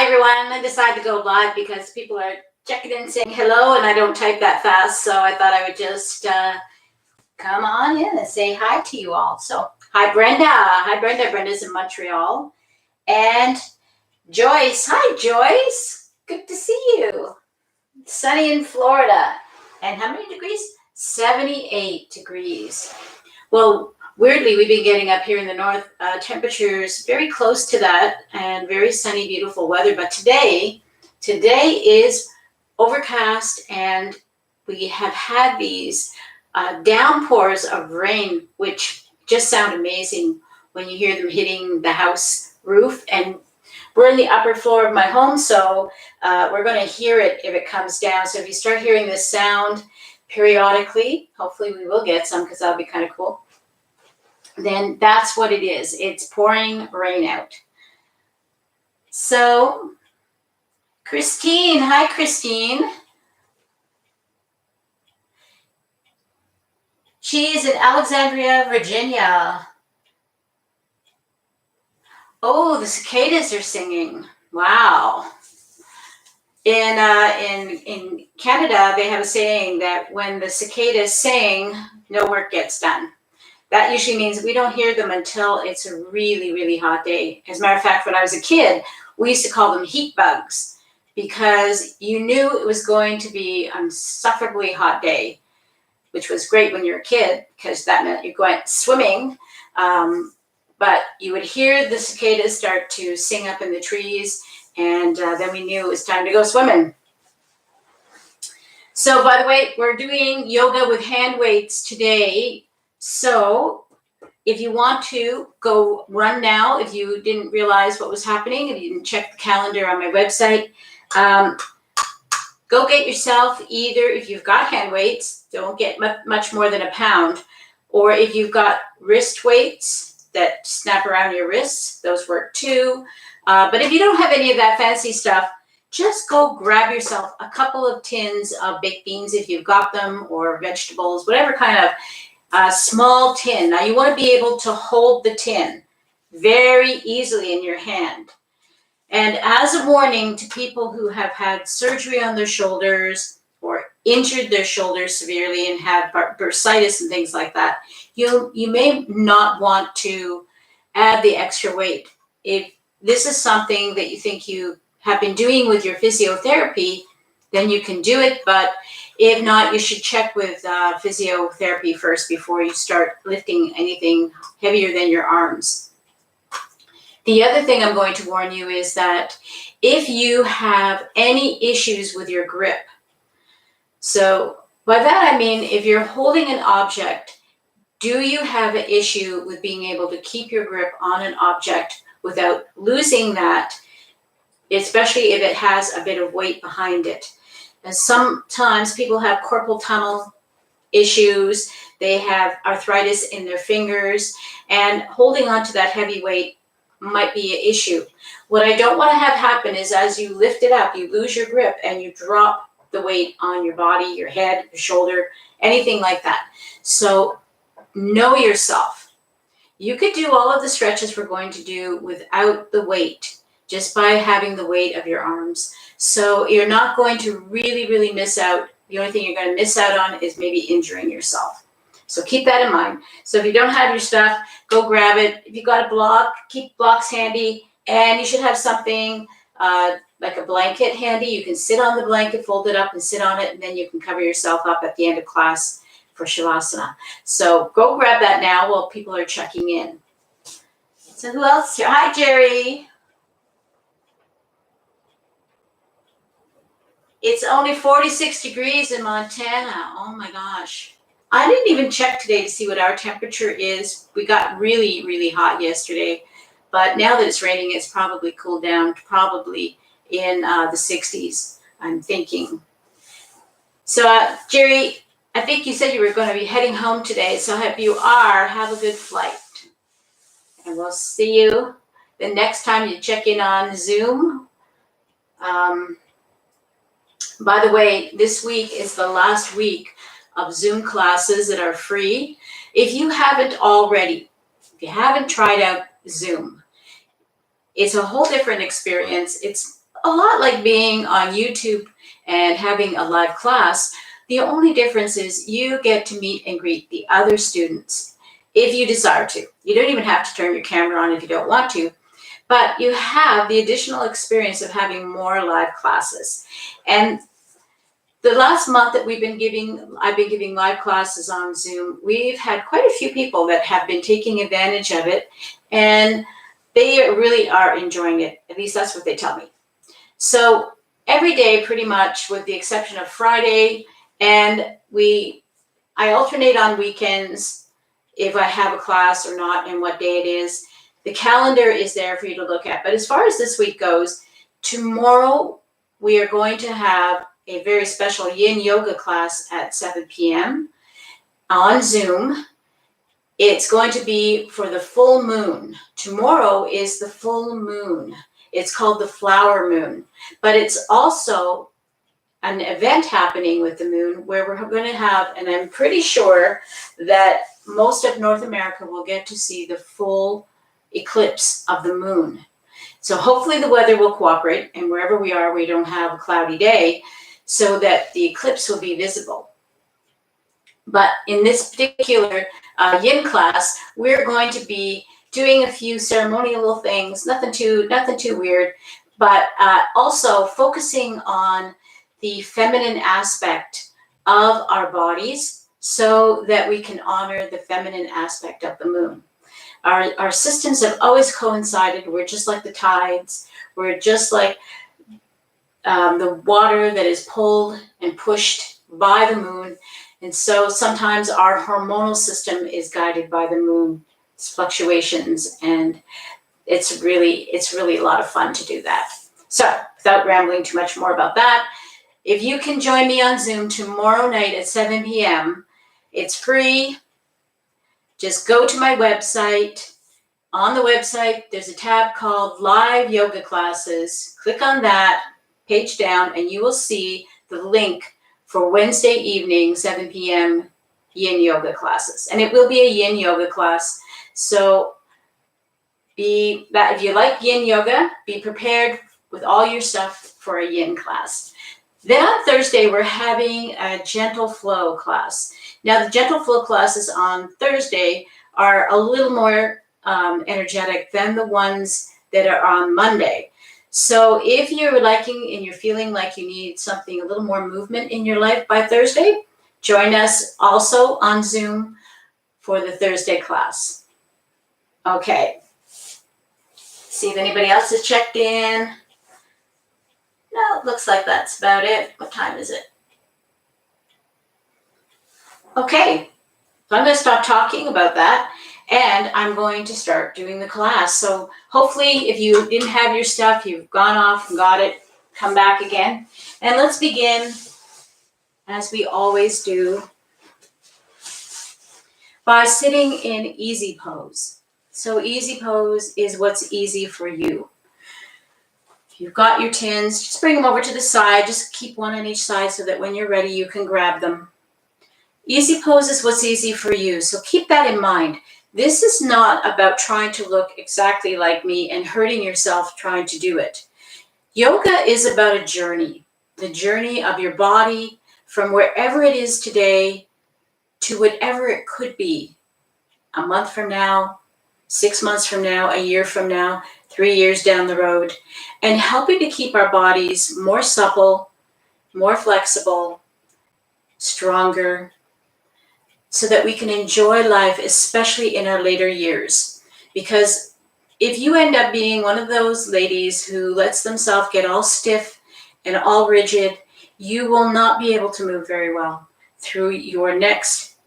Hi everyone. I decided to go live because people are checking in saying hello and I don't type that fast, so I thought I would just come on in and say hi to you all. So hi Brenda. Hi Brenda. Brenda's in Montreal. And Joyce. Hi Joyce. Good to see you. Sunny in Florida. And how many degrees? 78 degrees. Well, weirdly, we've been getting up here in the north temperatures very close to that and very sunny, beautiful weather. But today is overcast and we have had these downpours of rain, which just sound amazing when you hear them hitting the house roof. And we're in the upper floor of my home, so we're going to hear it if it comes down. So if you start hearing this sound periodically, hopefully we will get some because that'll be kind of cool. Then that's what it is. It's pouring rain out. So, Christine, hi Christine. She's in Alexandria, Virginia. Oh, the cicadas are singing. Wow. In Canada, they have a saying that when the cicadas sing, no work gets done. That usually means we don't hear them until it's a really, really hot day. As a matter of fact, when I was a kid, we used to call them heat bugs because you knew it was going to be an insufferably hot day, which was great when you're a kid because that meant you're going swimming. But you would hear the cicadas start to sing up in the trees, and then we knew it was time to go swimming. So, by the way, we're doing yoga with hand weights today. So if you want to go run now, if you didn't realize what was happening, if you didn't check the calendar on my website, go get yourself either, if you've got hand weights, don't get much more than a pound, or if you've got wrist weights that snap around your wrists, those work too. But if you don't have any of that fancy stuff, just go grab yourself a couple of tins of baked beans if you've got them, or vegetables, whatever kind of small tin. Now you want to be able to hold the tin very easily in your hand. And as a warning to people who have had surgery on their shoulders or injured their shoulders severely and have bursitis and things like that, you may not want to add the extra weight. If this is something that you think you have been doing with your physiotherapy, then you can do it. But if not, you should check with physiotherapy first before you start lifting anything heavier than your arms. The other thing I'm going to warn you is that if you have any issues with your grip, so by that I mean if you're holding an object, do you have an issue with being able to keep your grip on an object without losing that, especially if it has a bit of weight behind it? And sometimes people have carpal tunnel issues, they have arthritis in their fingers, and holding on to that heavy weight might be an issue. What I don't want to have happen is as you lift it up, you lose your grip and you drop the weight on your body, your head, your shoulder, anything like that. So know yourself. You could do all of the stretches we're going to do without the weight, just by having the weight of your arms. So you're not going to really, really miss out. The only thing you're going to miss out on is maybe injuring yourself. So keep that in mind. So if you don't have your stuff, go grab it. If you've got a block, keep blocks handy. And you should have something like a blanket handy. You can sit on the blanket, fold it up and sit on it, and then you can cover yourself up at the end of class for Savasana. So go grab that now while people are checking in. So who else here? Hi, Jerry. It's only 46 degrees in Montana. Oh my gosh. I didn't even check today to see what our temperature is. We got really, really hot yesterday. But now that it's raining, it's probably cooled down, probably in the 60s, I'm thinking. So, Jerry, I think you said you were going to be heading home today. So if you are, have a good flight. And we'll see you the next time you check in on Zoom. By the way, this week is the last week of Zoom classes that are free. If you haven't already, if you haven't tried out Zoom, it's a whole different experience. It's a lot like being on YouTube and having a live class. The only difference is you get to meet and greet the other students if you desire to. You don't even have to turn your camera on if you don't want to, but you have the additional experience of having more live classes. And the last month that I've been giving live classes on Zoom, we've had quite a few people that have been taking advantage of it, and they really are enjoying it. At least that's what they tell me. So every day, pretty much, with the exception of Friday, and I alternate on weekends if I have a class or not and what day it is. The calendar is there for you to look at. But as far as this week goes, tomorrow we are going to have a very special yin yoga class at 7 p.m. on Zoom. It's going to be for the full moon. Tomorrow is the full moon. It's called the flower moon, but it's also an event happening with the moon where we're going to have, and I'm pretty sure that most of North America will get to see the full eclipse of the moon. So hopefully the weather will cooperate, and wherever we are, we don't have a cloudy day, so that the eclipse will be visible. But in this particular yin class, we're going to be doing a few ceremonial things, nothing too weird, but also focusing on the feminine aspect of our bodies so that we can honor the feminine aspect of the moon. Our systems have always coincided. We're just like the tides. We're just like the water that is pulled and pushed by the moon. And so sometimes our hormonal system is guided by the moon's fluctuations, and it's really a lot of fun to do that. So without rambling too much more about that, if you can join me on Zoom tomorrow night at 7 p.m., it's free. Just go to my website. On the website, there's a tab called Live Yoga Classes. Click on that, page down, and you will see the link for Wednesday evening, 7 p.m. yin yoga classes. And it will be a yin yoga class. So if you like yin yoga, be prepared with all your stuff for a yin class. Then on Thursday, we're having a gentle flow class. Now, the gentle flow classes on Thursday are a little more energetic than the ones that are on Monday. So if you're liking and you're feeling like you need something, a little more movement in your life by Thursday, join us also on Zoom for the Thursday class. Okay. See if anybody else has checked in. No, it looks like that's about it. What time is it? Okay. So I'm going to stop talking about that, and I'm going to start doing the class. So hopefully if you didn't have your stuff, you've gone off and got it, come back again. And let's begin, as we always do, by sitting in easy pose. So easy pose is what's easy for you. If you've got your tins, just bring them over to the side. Just keep one on each side so that when you're ready, you can grab them. Easy pose is what's easy for you. So keep that in mind. This is not about trying to look exactly like me and hurting yourself trying to do it. Yoga is about a journey, the journey of your body from wherever it is today to whatever it could be a month from now, 6 months from now, a year from now, 3 years down the road, and helping to keep our bodies more supple, more flexible, stronger, so that we can enjoy life, especially in our later years. Because if you end up being one of those ladies who lets themselves get all stiff and all rigid, you will not be able to move very well through your next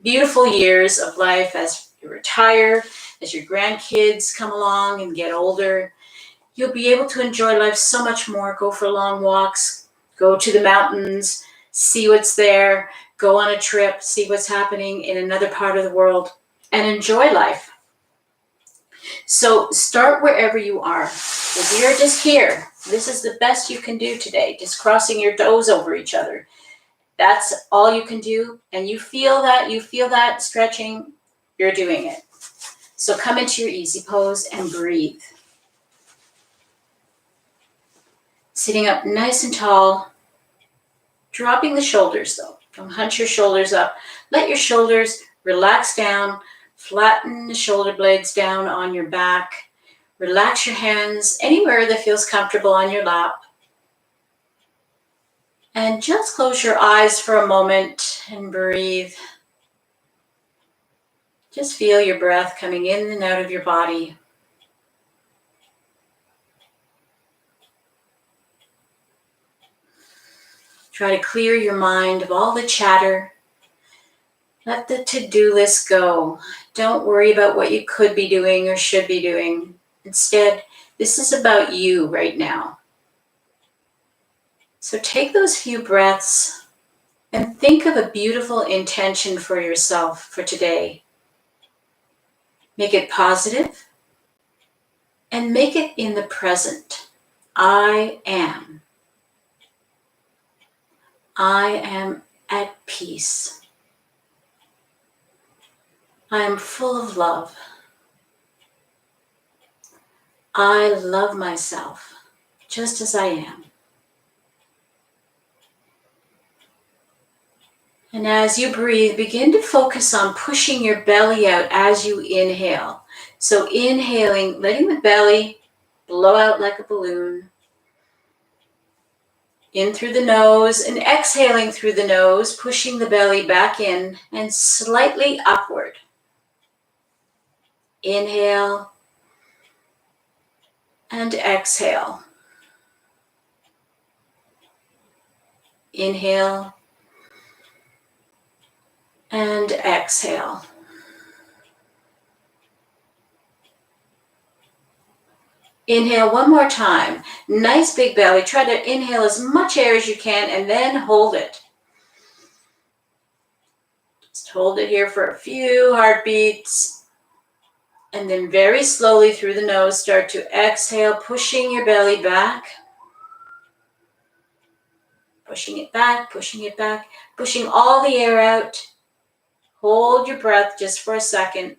beautiful years of life as you retire, as your grandkids come along and get older. You'll be able to enjoy life so much more, go for long walks, go to the mountains, see what's there, go on a trip, see what's happening in another part of the world, and enjoy life. So start wherever you are. If you're just here, this is the best you can do today, just crossing your toes over each other. That's all you can do, and you feel that stretching, you're doing it. So come into your easy pose and breathe. Sitting up nice and tall, dropping the shoulders though. Don't hunch your shoulders up. Let your shoulders relax down, flatten the shoulder blades down on your back. Relax your hands anywhere that feels comfortable on your lap. And just close your eyes for a moment and breathe. Just feel your breath coming in and out of your body. Try to clear your mind of all the chatter. Let the to-do list go. Don't worry about what you could be doing or should be doing. Instead, this is about you right now. So take those few breaths and think of a beautiful intention for yourself for today. Make it positive and make it in the present. I am. I am at peace. I am full of love. I love myself just as I am. And as you breathe, begin to focus on pushing your belly out as you inhale. So inhaling, letting the belly blow out like a balloon. In through the nose and exhaling through the nose, pushing the belly back in and slightly upward. Inhale and exhale. Inhale and exhale. Inhale one more time. Nice big belly. Try to inhale as much air as you can and then hold it. Just hold it here for a few heartbeats. And then very slowly through the nose, start to exhale, pushing your belly back. Pushing it back, pushing it back, pushing all the air out. Hold your breath just for a second.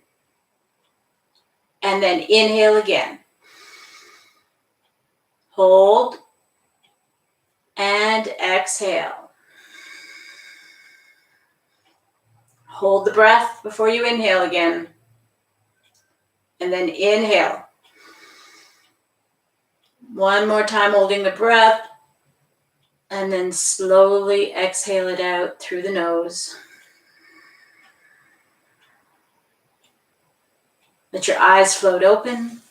And then inhale again. Hold and exhale. Hold the breath before you inhale again. And then inhale. One more time holding the breath. And then slowly exhale it out through the nose. Let your eyes float open.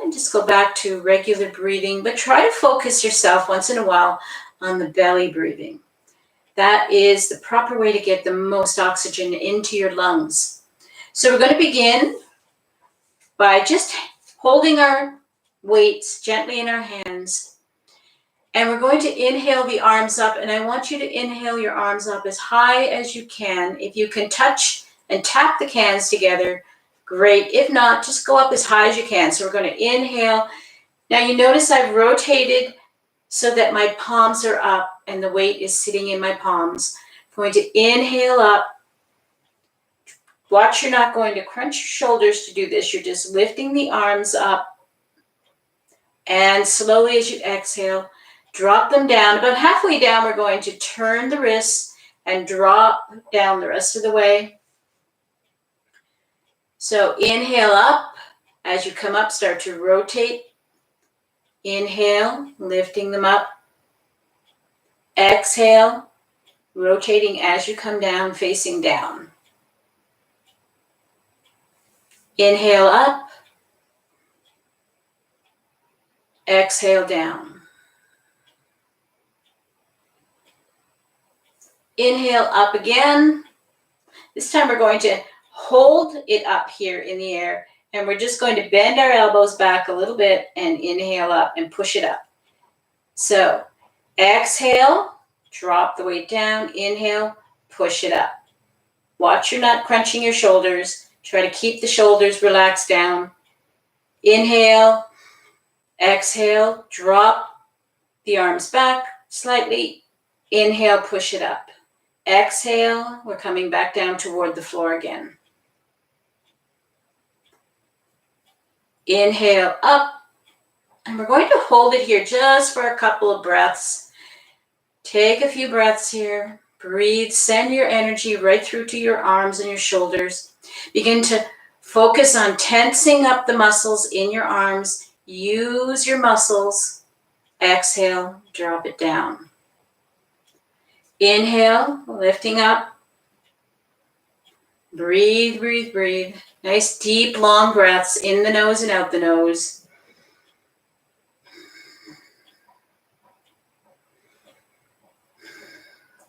And just go back to regular breathing. But try to focus yourself once in a while on the belly breathing. That is the proper way to get the most oxygen into your lungs. So we're going to begin by just holding our weights gently in our hands. And we're going to inhale the arms up. And I want you to inhale your arms up as high as you can. If you can touch and tap the cans together, great. If not, just go up as high as you can. So we're going to inhale. Now you notice I've rotated so that my palms are up and the weight is sitting in my palms. I'm going to inhale up. Watch, you're not going to crunch your shoulders to do this. You're just lifting the arms up. And slowly as you exhale, drop them down. About halfway down, we're going to turn the wrists and drop down the rest of the way. So inhale up. As you come up, start to rotate. Inhale, lifting them up. Exhale, rotating as you come down, facing down. Inhale up. Exhale down. Inhale up again. This time we're going to hold it up here in the air, and we're just going to bend our elbows back a little bit and inhale up and push it up. So exhale, drop the weight down, inhale, push it up. Watch you're not crunching your shoulders. Try to keep the shoulders relaxed down. Inhale, exhale, drop the arms back slightly. Inhale, push it up. Exhale, we're coming back down toward the floor again. Inhale up. And we're going to hold it here just for a couple of breaths. Take a few breaths here. Breathe. Send your energy right through to your arms and your shoulders. Begin to focus on tensing up the muscles in your arms. Use your muscles. Exhale, drop it down. Inhale, lifting up. Breathe, breathe, breathe. Nice deep, long breaths in the nose and out the nose.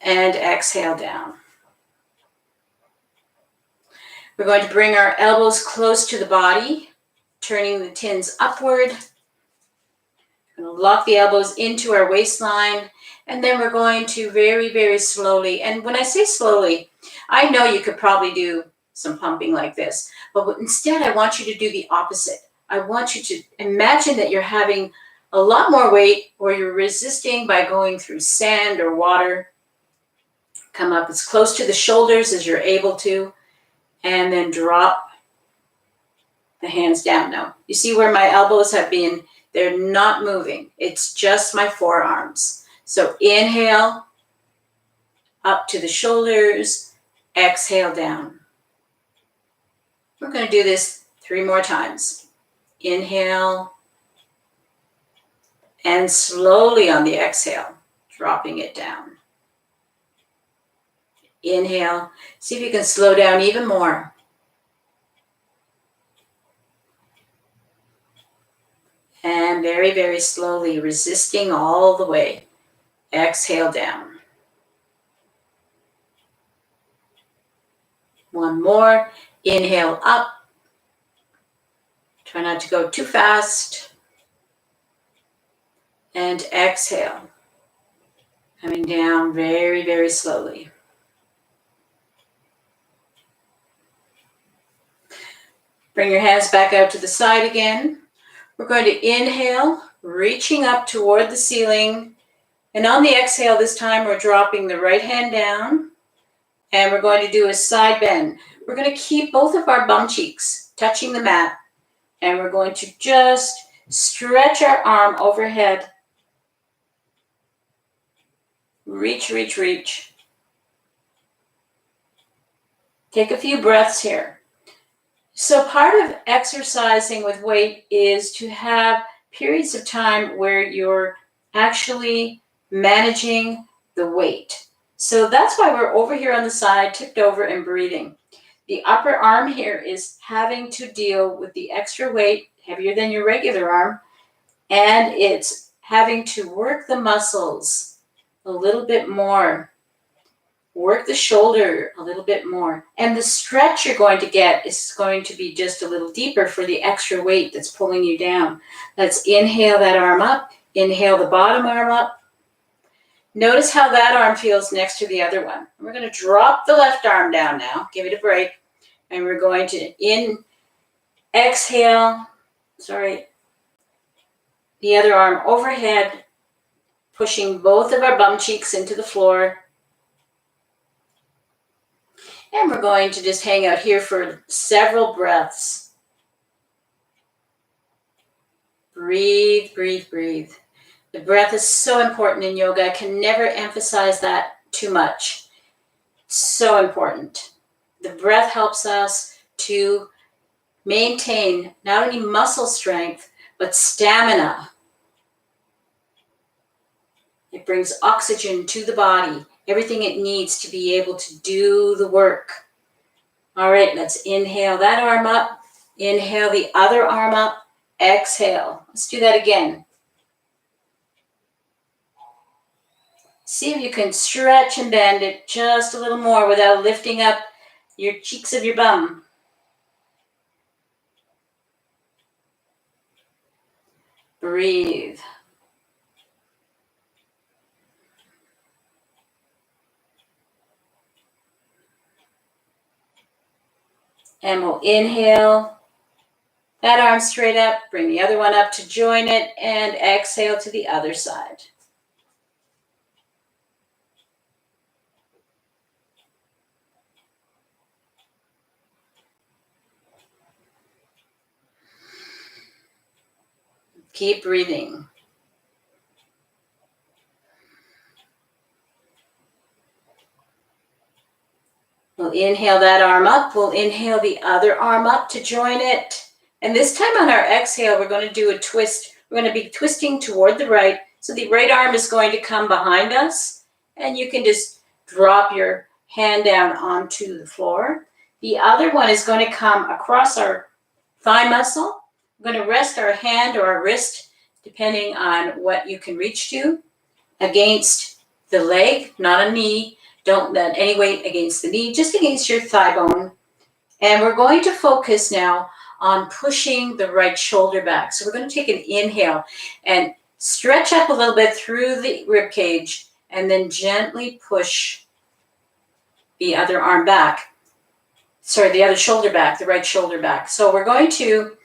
And exhale down. We're going to bring our elbows close to the body, turning the tins upward. We're going to lock the elbows into our waistline, and then we're going to very, very slowly, and when I say slowly, I know you could probably do some pumping like this, but instead I want you to do the opposite. I want you to imagine that you're having a lot more weight, or you're resisting by going through sand or water. Come up as close to the shoulders as you're able to, and then drop the hands down. Now, you see where my elbows have been? They're not moving. It's just my forearms. So inhale, up to the shoulders, exhale down. We're going to do this 3 more times. Inhale, and slowly on the exhale, dropping it down. Inhale. See if you can slow down even more. And very, very slowly, resisting all the way. Exhale down. One more. Inhale up. Try not to go too fast. And exhale. Coming down very, very slowly. Bring your hands back out to the side again. We're going to inhale, reaching up toward the ceiling. And on the exhale this time, we're dropping the right hand down. And we're going to do a side bend. We're going to keep both of our bum cheeks touching the mat. And we're going to just stretch our arm overhead. Reach, reach, reach. Take a few breaths here. So part of exercising with weight is to have periods of time where you're actually managing the weight. So that's why we're over here on the side, tipped over and breathing. The upper arm here is having to deal with the extra weight, heavier than your regular arm, and it's having to work the muscles a little bit more. Work the shoulder a little bit more. And the stretch you're going to get is going to be just a little deeper for the extra weight that's pulling you down. Let's inhale that arm up. Inhale the bottom arm up. Notice how that arm feels next to the other one. We're going to drop the left arm down now. Give it a break. And we're going to exhale. The other arm overhead, pushing both of our bum cheeks into the floor. And we're going to just hang out here for several breaths. Breathe, breathe, breathe. The breath is so important in yoga. I can never emphasize that too much. So important. The breath helps us to maintain not only muscle strength, but stamina. It brings oxygen to the body, everything it needs to be able to do the work. All right, let's inhale that arm up. Inhale the other arm up. Exhale. Let's do that again. See if you can stretch and bend it just a little more without lifting up your cheeks of your bum. Breathe. And we'll inhale that arm straight up, bring the other one up to join it, and exhale to the other side. Keep breathing. We'll inhale that arm up. We'll inhale the other arm up to join it. And this time on our exhale, we're going to do a twist. We're going to be twisting toward the right. So the right arm is going to come behind us. And you can just drop your hand down onto the floor. The other one is going to come across our thigh muscle. We're going to rest our hand or our wrist, depending on what you can reach to, against the leg, not a knee. Don't let any weight against the knee, just against your thigh bone. And we're going to focus now on pushing the right shoulder back. So we're going to take an inhale and stretch up a little bit through the rib cage and then gently push the other arm back. Sorry, the other shoulder back, the right shoulder back. So we're going to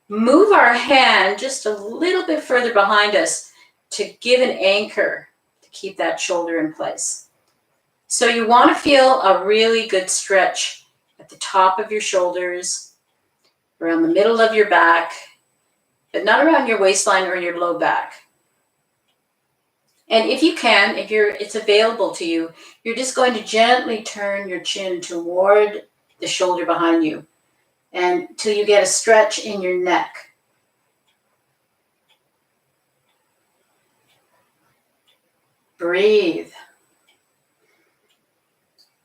move our hand just a little bit further behind us to give an anchor to keep that shoulder in place. So you want to feel a really good stretch at the top of your shoulders, around the middle of your back, but not around your waistline or your low back. And if you can, if it's available to you, you're just going to gently turn your chin toward the shoulder behind you until you get a stretch in your neck. Breathe.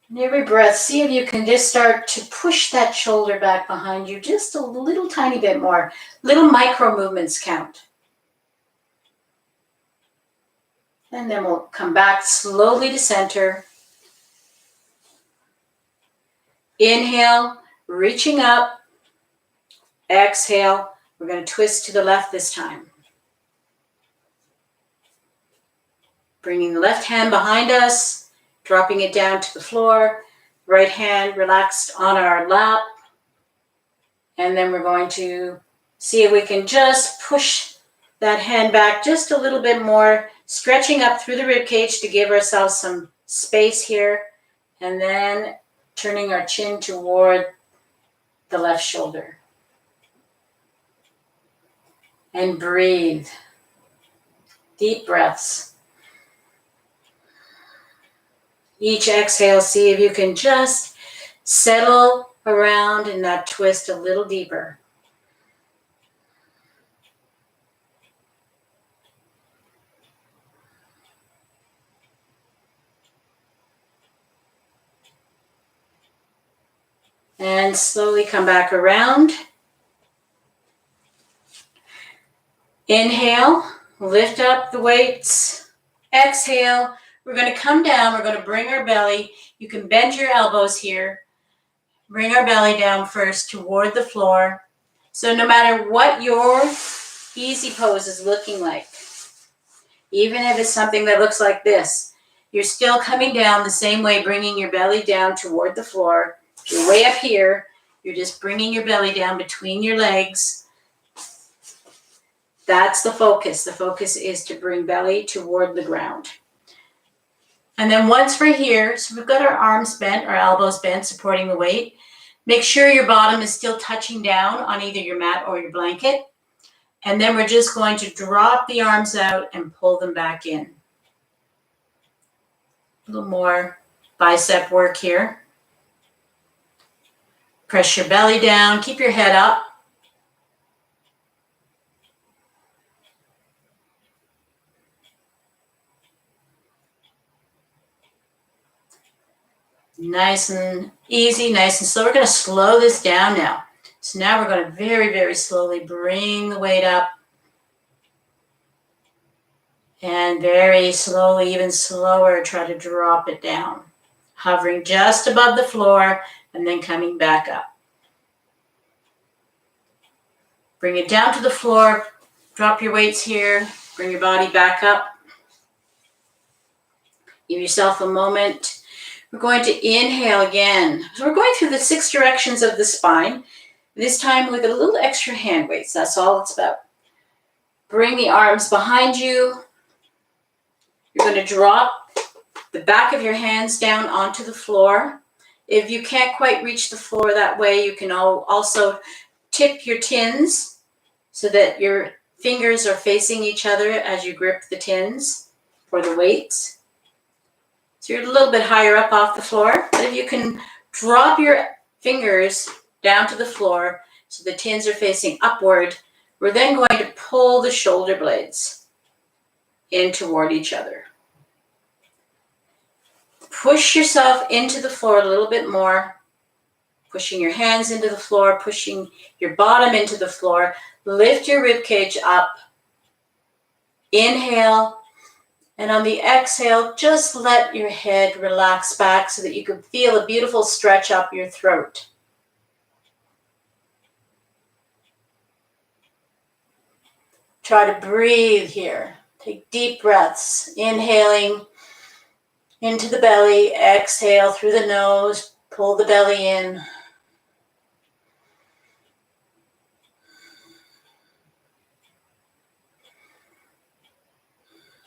And every breath, see if you can just start to push that shoulder back behind you just a little tiny bit more. Little micro movements count. And then we'll come back slowly to center. Inhale, reaching up. Exhale, we're going to twist to the left this time. Bringing the left hand behind us. Dropping it down to the floor, right hand relaxed on our lap. And then we're going to see if we can just push that hand back just a little bit more, stretching up through the rib cage to give ourselves some space here. And then turning our chin toward the left shoulder. And breathe. Deep breaths. Each exhale, see if you can just settle around in that twist a little deeper. And slowly come back around. Inhale, lift up the weights. Exhale. We're going to come down. We're going to bring our belly. You can bend your elbows here. Bring our belly down first toward the floor. So no matter what your easy pose is looking like, even if it's something that looks like this, you're still coming down the same way, bringing your belly down toward the floor. If you're way up here, you're just bringing your belly down between your legs. That's the focus. The focus is to bring belly toward the ground. And then once we're here, so we've got our arms bent, our elbows bent, supporting the weight. Make sure your bottom is still touching down on either your mat or your blanket. And then we're just going to drop the arms out and pull them back in. A little more bicep work here. Press your belly down, keep your head up. Nice and easy, nice and slow. We're going to slow this down now. So now we're going to very, very slowly bring the weight up. And very slowly, even slower, try to drop it down. Hovering just above the floor and then coming back up. Bring it down to the floor. Drop your weights here. Bring your body back up. Give yourself a moment. We're going to inhale again. So we're going through the 6 directions of the spine, this time with a little extra hand weights. That's all it's about. Bring the arms behind you. You're going to drop the back of your hands down onto the floor. If you can't quite reach the floor that way, you can also tip your tins so that your fingers are facing each other as you grip the tins or the weights. So you're a little bit higher up off the floor, but if you can drop your fingers down to the floor so the tins are facing upward, we're then going to pull the shoulder blades in toward each other. Push yourself into the floor a little bit more, pushing your hands into the floor, pushing your bottom into the floor. Lift your rib cage up. Inhale, and on the exhale, just let your head relax back so that you can feel a beautiful stretch up your throat. Try to breathe here. Take deep breaths, inhaling into the belly, exhale through the nose, pull the belly in.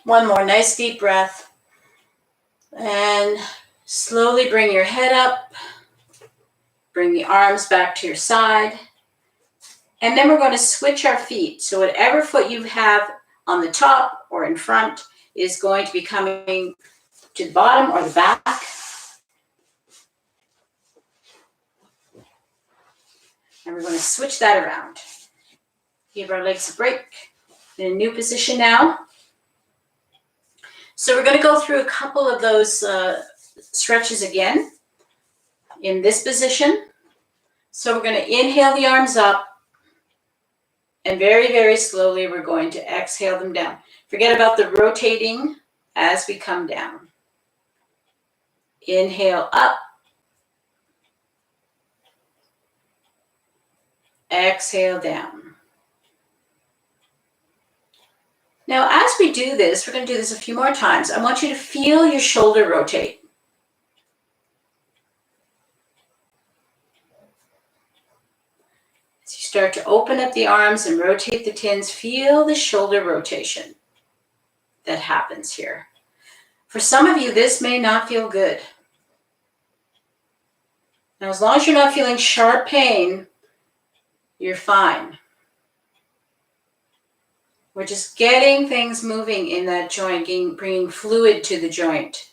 One more nice deep breath. And slowly bring your head up. Bring the arms back to your side. And then we're going to switch our feet. So whatever foot you have on the top or in front is going to be coming to the bottom or the back. And we're going to switch that around. Give our legs a break. In a new position now. So we're going to go through a couple of those stretches again in this position. So we're going to inhale the arms up, and very, very slowly we're going to exhale them down. Forget about the rotating as we come down. Inhale up. Exhale down. Now, as we do this, we're going to do this a few more times. I want you to feel your shoulder rotate. As you start to open up the arms and rotate the tins, feel the shoulder rotation that happens here. For some of you, this may not feel good. Now, as long as you're not feeling sharp pain, you're fine. We're just getting things moving in that joint, bringing fluid to the joint.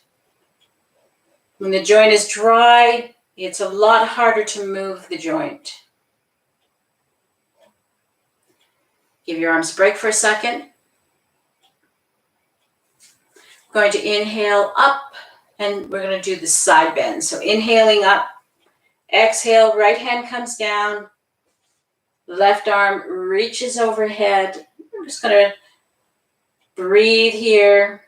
When the joint is dry, it's a lot harder to move the joint. Give your arms a break for a second. We're going to inhale up, and we're going to do the side bend. So inhaling up, exhale, right hand comes down, left arm reaches overhead. I'm just going to breathe here.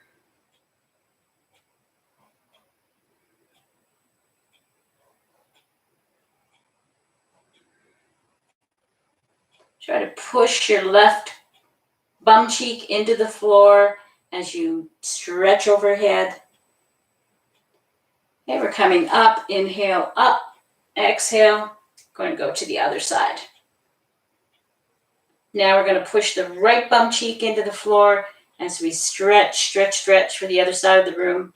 Try to push your left bum cheek into the floor as you stretch overhead. Okay, we're coming up. Inhale up, exhale. Going to go to the other side. Now we're going to push the right bum cheek into the floor as we stretch for the other side of the room.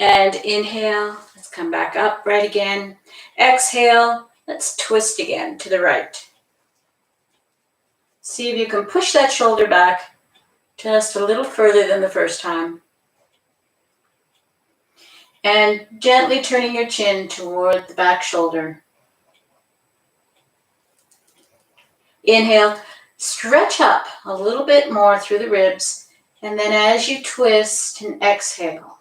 And inhale, let's come back up, right again. Exhale, let's twist again to the right. See if you can push that shoulder back just a little further than the first time. And gently turning your chin toward the back shoulder. Inhale, stretch up a little bit more through the ribs. And then as you twist and exhale,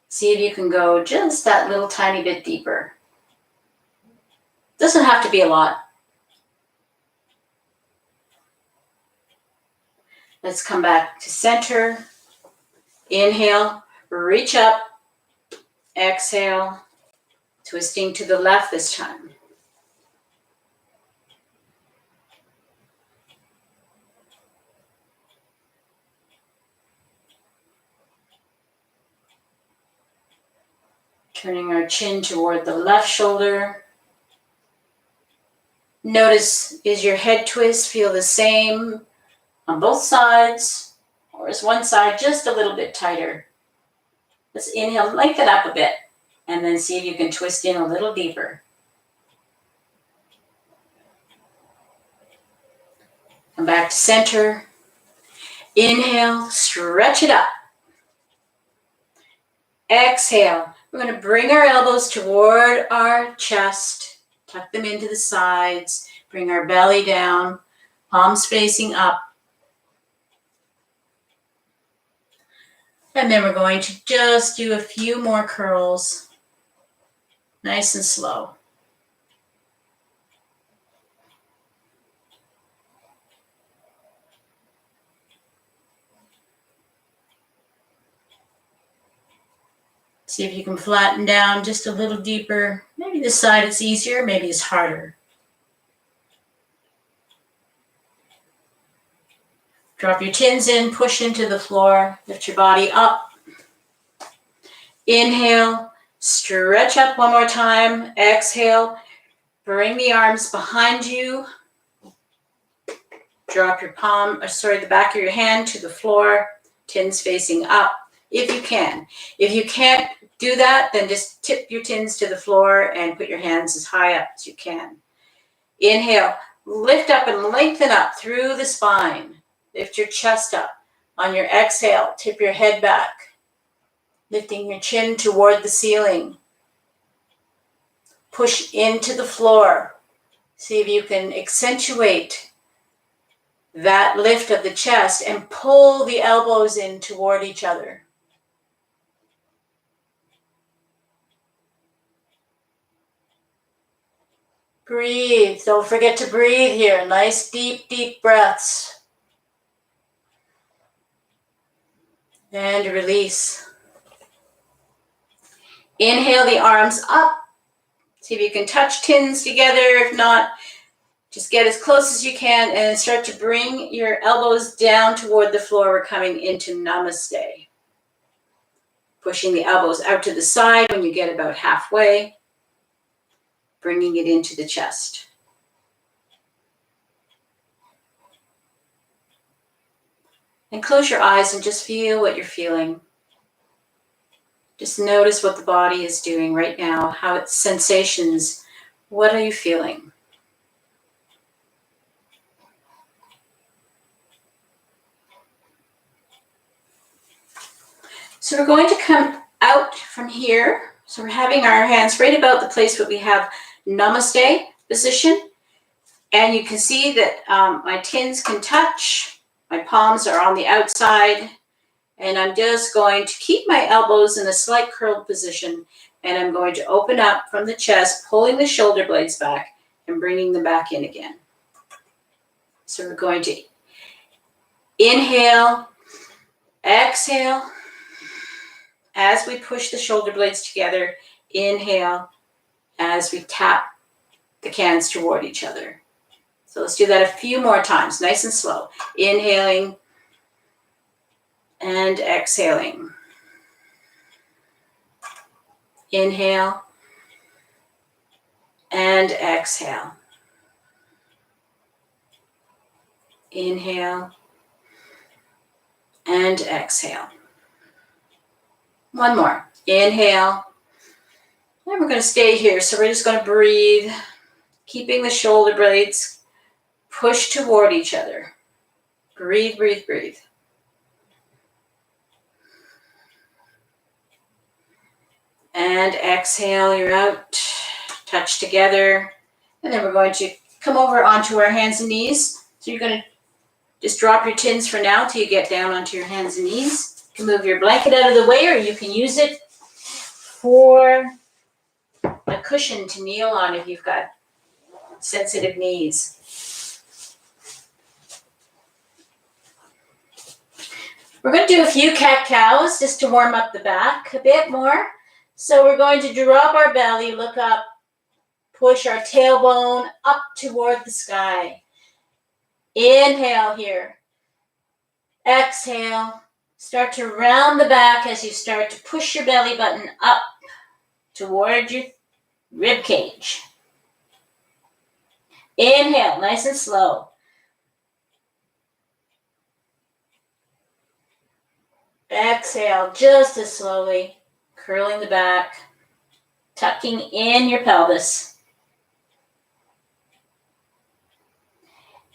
see if you can go just that little tiny bit deeper. Doesn't have to be a lot. Let's come back to center. Inhale, reach up. Exhale, twisting to the left this time. Turning our chin toward the left shoulder. Notice, is your head twist feel the same on both sides, or is one side just a little bit tighter? Let's inhale, lengthen up a bit, and then see if you can twist in a little deeper. Come back to center. Inhale, stretch it up. Exhale. We're going to bring our elbows toward our chest, tuck them into the sides, bring our belly down, palms facing up. And then we're going to just do a few more curls, nice and slow. See if you can flatten down just a little deeper. Maybe this side is easier, maybe it's harder. Drop your chins in, push into the floor, lift your body up. Inhale, stretch up one more time. Exhale, bring the arms behind you. Drop your the back of your hand to the floor, tins facing up, if you can. If you can't do that, then just tip your tins to the floor and put your hands as high up as you can. Inhale, lift up and lengthen up through the spine. Lift your chest up. On your exhale, tip your head back, lifting your chin toward the ceiling. Push into the floor. See if you can accentuate that lift of the chest and pull the elbows in toward each other. Breathe. Don't forget to breathe here. Nice, deep, deep breaths. And release. Inhale the arms up. See if you can touch tins together. If not, just get as close as you can and start to bring your elbows down toward the floor. We're coming into Namaste. Pushing the elbows out to the side when you get about halfway. Bringing it into the chest. And close your eyes and just feel what you're feeling. Just notice what the body is doing right now, how its sensations, what are you feeling? So we're going to come out from here. So we're having our hands right about the place where we have Namaste position. And you can see that my tins can touch. My palms are on the outside. And I'm just going to keep my elbows in a slight curled position. And I'm going to open up from the chest, pulling the shoulder blades back and bringing them back in again. So we're going to inhale, exhale. As we push the shoulder blades together, inhale as we tap the cans toward each other. So let's do that a few more times, nice and slow. Inhaling and exhaling. Inhale and exhale. Inhale and exhale. One more. Inhale. And we're going to stay here. So we're just going to breathe, keeping the shoulder blades pushed toward each other. Breathe, breathe, breathe. And exhale, you're out. Touch together. And then we're going to come over onto our hands and knees. So you're going to just drop your tins for now till you get down onto your hands and knees. You can move your blanket out of the way, or you can use it for a cushion to kneel on if you've got sensitive knees. We're going to do a few cat-cows just to warm up the back a bit more. So we're going to drop our belly, look up, push our tailbone up toward the sky. Inhale here. Exhale. Start to round the back as you start to push your belly button up toward your rib cage. Inhale, nice and slow. Exhale, just as slowly. curling the back, tucking in your pelvis.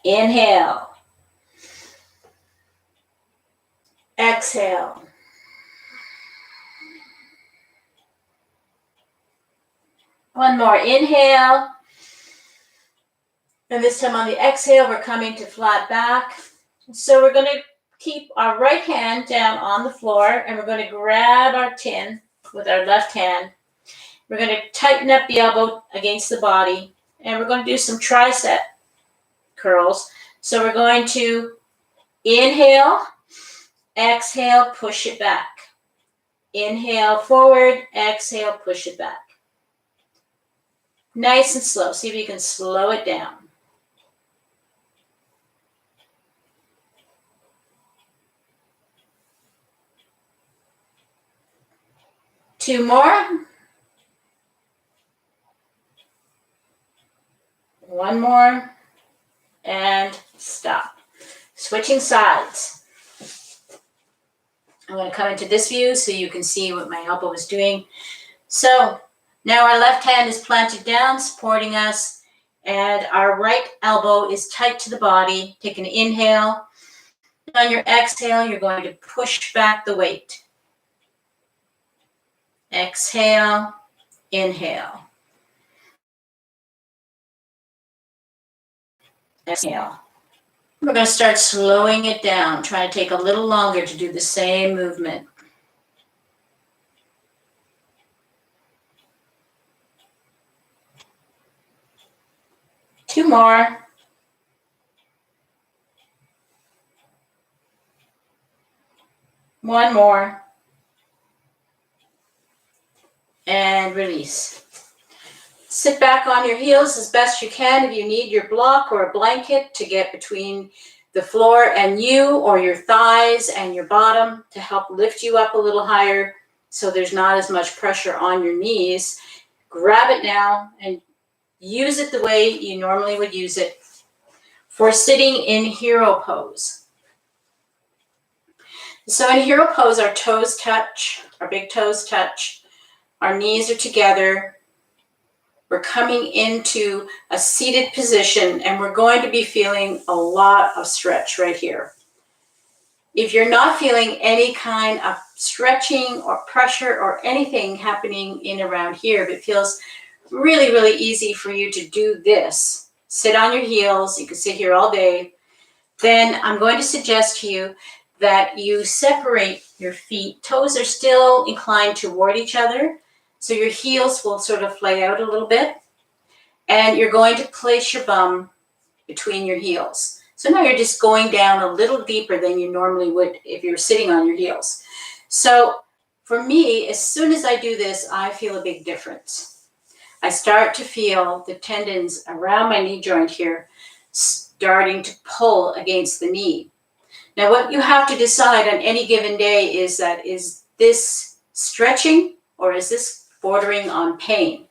Inhale. Exhale. One more. Inhale. And this time on the exhale, we're coming to flat back. So we're going to keep our right hand down on the floor, and we're going to grab our tin with our left hand. We're going to tighten up the elbow against the body, and we're going to do some tricep curls. So we're going to inhale, exhale, push it back. Inhale forward, exhale, push it back. Nice and slow. See if you can slow it down. Two more. One more. And stop. Switching sides. I'm going to come into this view so you can see what my elbow is doing. So now our left hand is planted down, supporting us, and our right elbow is tight to the body. Take an inhale. On your exhale, you're going to push back the weight. Exhale, inhale. Exhale. We're going to start slowing it down, trying to take a little longer to do the same movement. Two more. One more. And release. Sit back on your heels as best you can. If you need your block or a blanket to get between the floor and you, or your thighs and your bottom to help lift you up a little higher so there's not as much pressure on your knees, grab it now and use it the way you normally would use it for sitting in hero pose. So in hero pose, our toes touch, our big toes touch, our knees are together. We're coming into a seated position, and we're going to be feeling a lot of stretch right here. If you're not feeling any kind of stretching or pressure or anything happening in around here, but it feels really, really easy for you to do this, sit on your heels, you can sit here all day, then I'm going to suggest to you that you separate your feet. Toes are still inclined toward each other, so your heels will sort of flay out a little bit, and you're going to place your bum between your heels. So now you're just going down a little deeper than you normally would if you're sitting on your heels. So for me, as soon as I do this, I feel a big difference. I start to feel the tendons around my knee joint here starting to pull against the knee. Now what you have to decide on any given day is that, is this stretching or is this bordering on pain?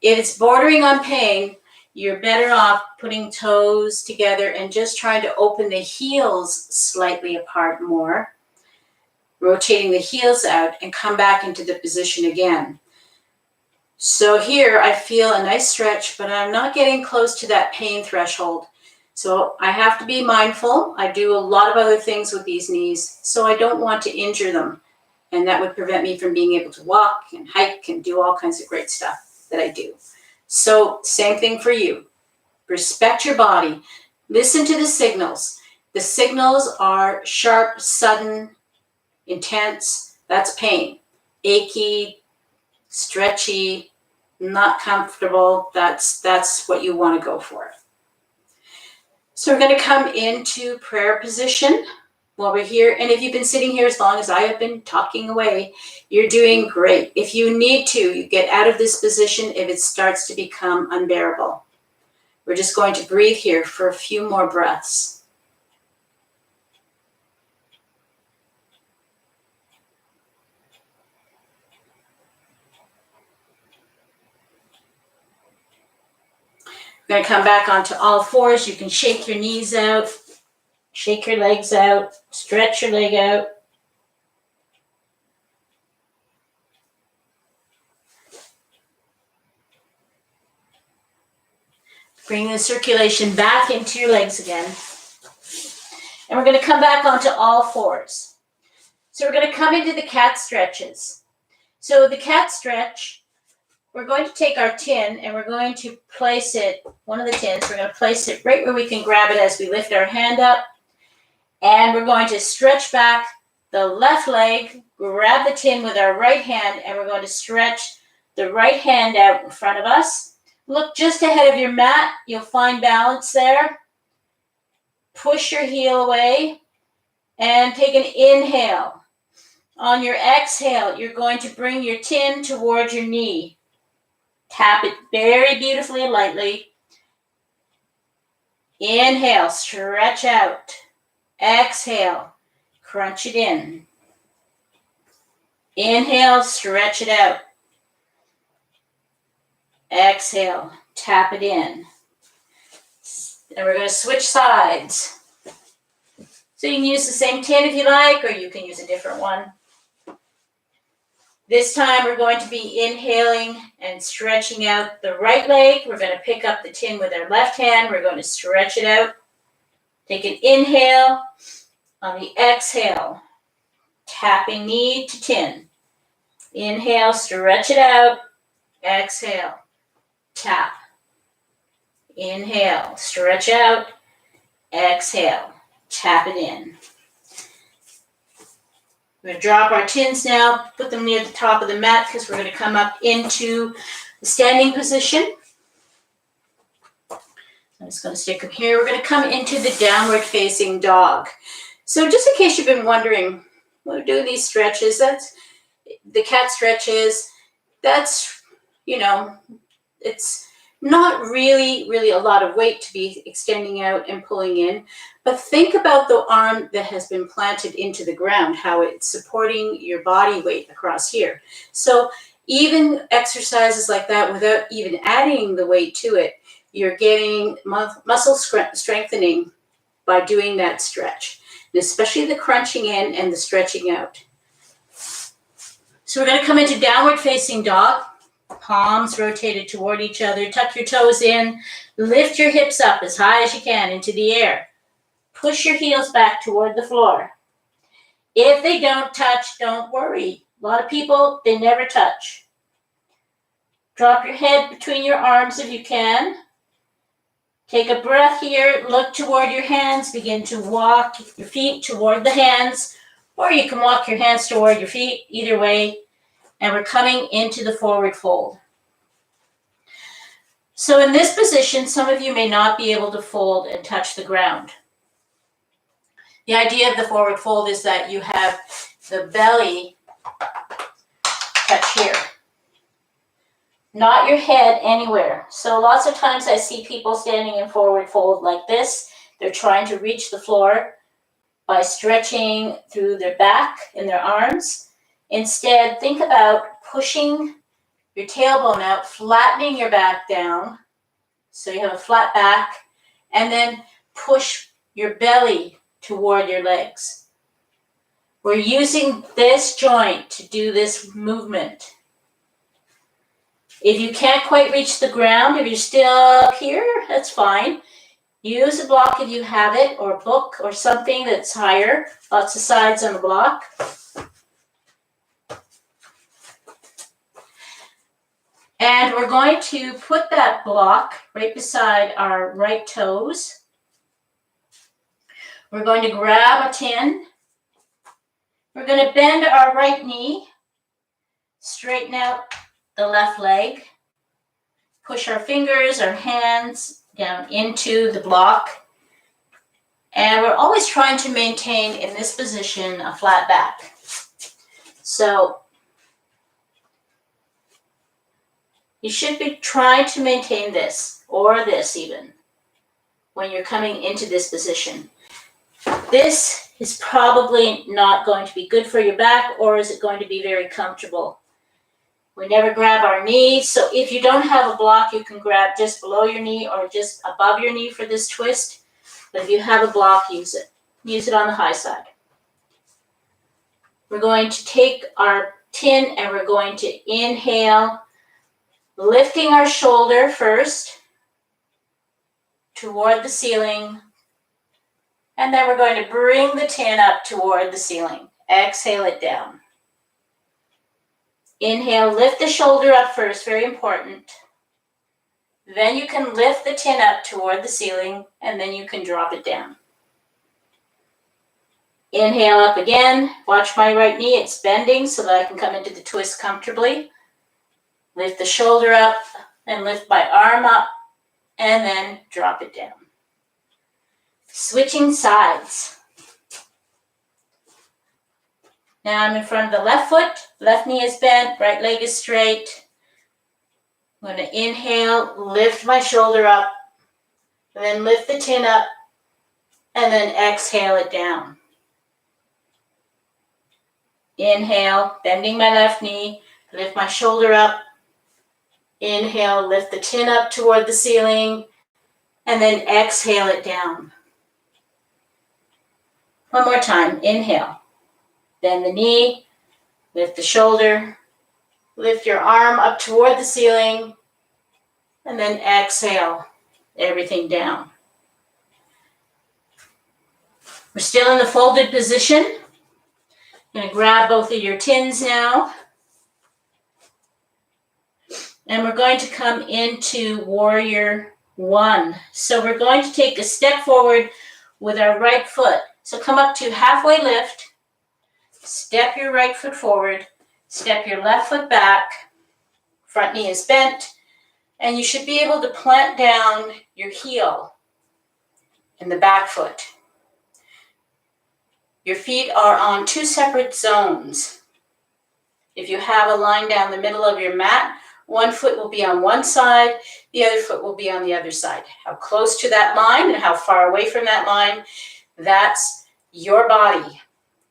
If it's bordering on pain, you're better off putting toes together and just trying to open the heels slightly apart more, rotating the heels out and come back into the position again. So here I feel a nice stretch, but I'm not getting close to that pain threshold. So I have to be mindful. I do a lot of other things with these knees, so I don't want to injure them. And that would prevent me from being able to walk and hike and do all kinds of great stuff that I do. So same thing for you. Respect your body. Listen to the signals. The signals are sharp, sudden, intense. That's pain. Achy, stretchy, not comfortable. That's what you want to go for. So we're going to come into prayer position while we're here. And if you've been sitting here as long as I have been talking away, you're doing great. If you need to, you get out of this position if it starts to become unbearable. We're just going to breathe here for a few more breaths. We're going to come back onto all fours. You can shake your knees out, shake your legs out, stretch your leg out. Bring the circulation back into your legs again. And we're going to come back onto all fours. So we're going to come into the cat stretches. So the cat stretch, we're going to take our tin and we're going to place it, one of the tins, we're going to place it right where we can grab it as we lift our hand up. And we're going to stretch back the left leg, grab the tin with our right hand, and we're going to stretch the right hand out in front of us. Look just ahead of your mat. You'll find balance there. Push your heel away and take an inhale. On your exhale, you're going to bring your tin towards your knee. Tap it very beautifully and lightly. Inhale, stretch out. Exhale, crunch it in. Inhale, stretch it out. Exhale, tap it in. And we're going to switch sides. So you can use the same tin if you like, or you can use a different one. This time we're going to be inhaling and stretching out the right leg. We're going to pick up the tin with our left hand. We're going to stretch it out. Take an inhale. On the exhale, tapping knee to tin. Inhale, stretch it out. Exhale, tap. Inhale, stretch out. Exhale, tap it in. We're going to drop our tins now, put them near the top of the mat because we're going to come up into the standing position. I'm just going to stick them here. We're going to come into the downward facing dog. So just in case you've been wondering, we're doing these stretches, that's the cat stretches, that's, it's not really a lot of weight to be extending out and pulling in, but think about the arm that has been planted into the ground, how it's supporting your body weight across here. So even exercises like that, without even adding the weight to it, you're getting muscle strengthening by doing that stretch, and especially the crunching in and the stretching out. So we're going to come into downward facing dog. Palms rotated toward each other. Tuck your toes in. Lift your hips up as high as you can into the air. Push your heels back toward the floor. If they don't touch, don't worry. A lot of people, they never touch. Drop your head between your arms if you can. Take a breath here. Look toward your hands. Begin to walk your feet toward the hands, or you can walk your hands toward your feet, either way. And we're coming into the forward fold. So in this position, some of you may not be able to fold and touch the ground. The idea of the forward fold is that you have the belly touch here, not your head anywhere. So lots of times I see people standing in forward fold like this. They're trying to reach the floor by stretching through their back and their arms. Instead, think about pushing your tailbone out, flattening your back down, so you have a flat back, and then push your belly toward your legs. We're using this joint to do this movement. If you can't quite reach the ground, if you're still up here, that's fine. Use a block if you have it, or a book, or something that's higher. Lots of sides on the block. And we're going to put that block right beside our right toes. We're going to grab a tin. We're going to bend our right knee, straighten out the left leg, push our fingers, our hands down into the block. And we're always trying to maintain, in this position, a flat back. So you should be trying to maintain this, or this even, when you're coming into this position. This is probably not going to be good for your back, or is it going to be very comfortable? We never grab our knees, so if you don't have a block, you can grab just below your knee or just above your knee for this twist. But if you have a block, use it. Use it on the high side. We're going to take our tin and we're going to inhale, lifting our shoulder first. toward the ceiling. And then we're going to bring the tin up toward the ceiling. Exhale it down. Inhale, lift the shoulder up first, very important. Then you can lift the tin up toward the ceiling, and then you can drop it down. Inhale up again. Watch my right knee, it's bending so that I can come into the twist comfortably. Lift the shoulder up, and lift my arm up, and then drop it down. Switching sides. Now I'm in front of the left foot, left knee is bent, right leg is straight. I'm going to inhale, lift my shoulder up, and then lift the tin up, and then exhale it down. Inhale, bending my left knee, lift my shoulder up. Inhale, lift the tin up toward the ceiling, and then exhale it down. One more time, inhale. Bend the knee, lift the shoulder, lift your arm up toward the ceiling, and then exhale everything down. We're still in the folded position. You're going to grab both of your tins now. And we're going to come into Warrior One. So we're going to take a step forward with our right foot. So come up to halfway lift. Step your right foot forward. Step your left foot back. Front knee is bent. And you should be able to plant down your heel in the back foot. Your feet are on two separate zones. If you have a line down the middle of your mat, one foot will be on one side, the other foot will be on the other side. How close to that line and how far away from that line, that's your body.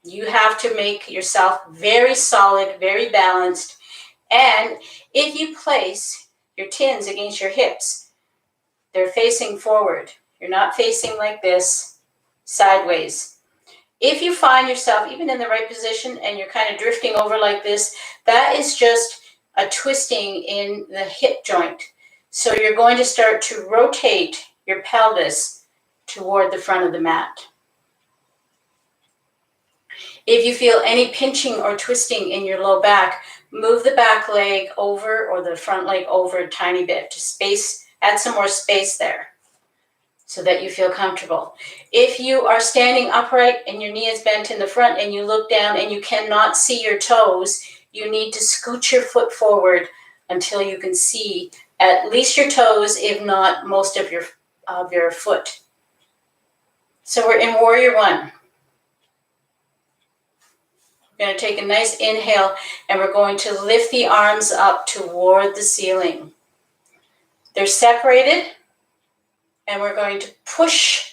You have to make yourself very solid, very balanced. And if you place your tins against your hips, they're facing forward. You're not facing like this, sideways. If you find yourself even in the right position and you're kind of drifting over like this, that is just a twisting in the hip joint. So you're going to start to rotate your pelvis toward the front of the mat. If you feel any pinching or twisting in your low back, move the back leg over or the front leg over a tiny bit to space, add some more space there so that you feel comfortable. If you are standing upright and your knee is bent in the front and you look down and you cannot see your toes, you need to scoot your foot forward until you can see at least your toes, if not most of your foot. So we're in Warrior One. We're going to take a nice inhale and we're going to lift the arms up toward the ceiling. They're separated and we're going to push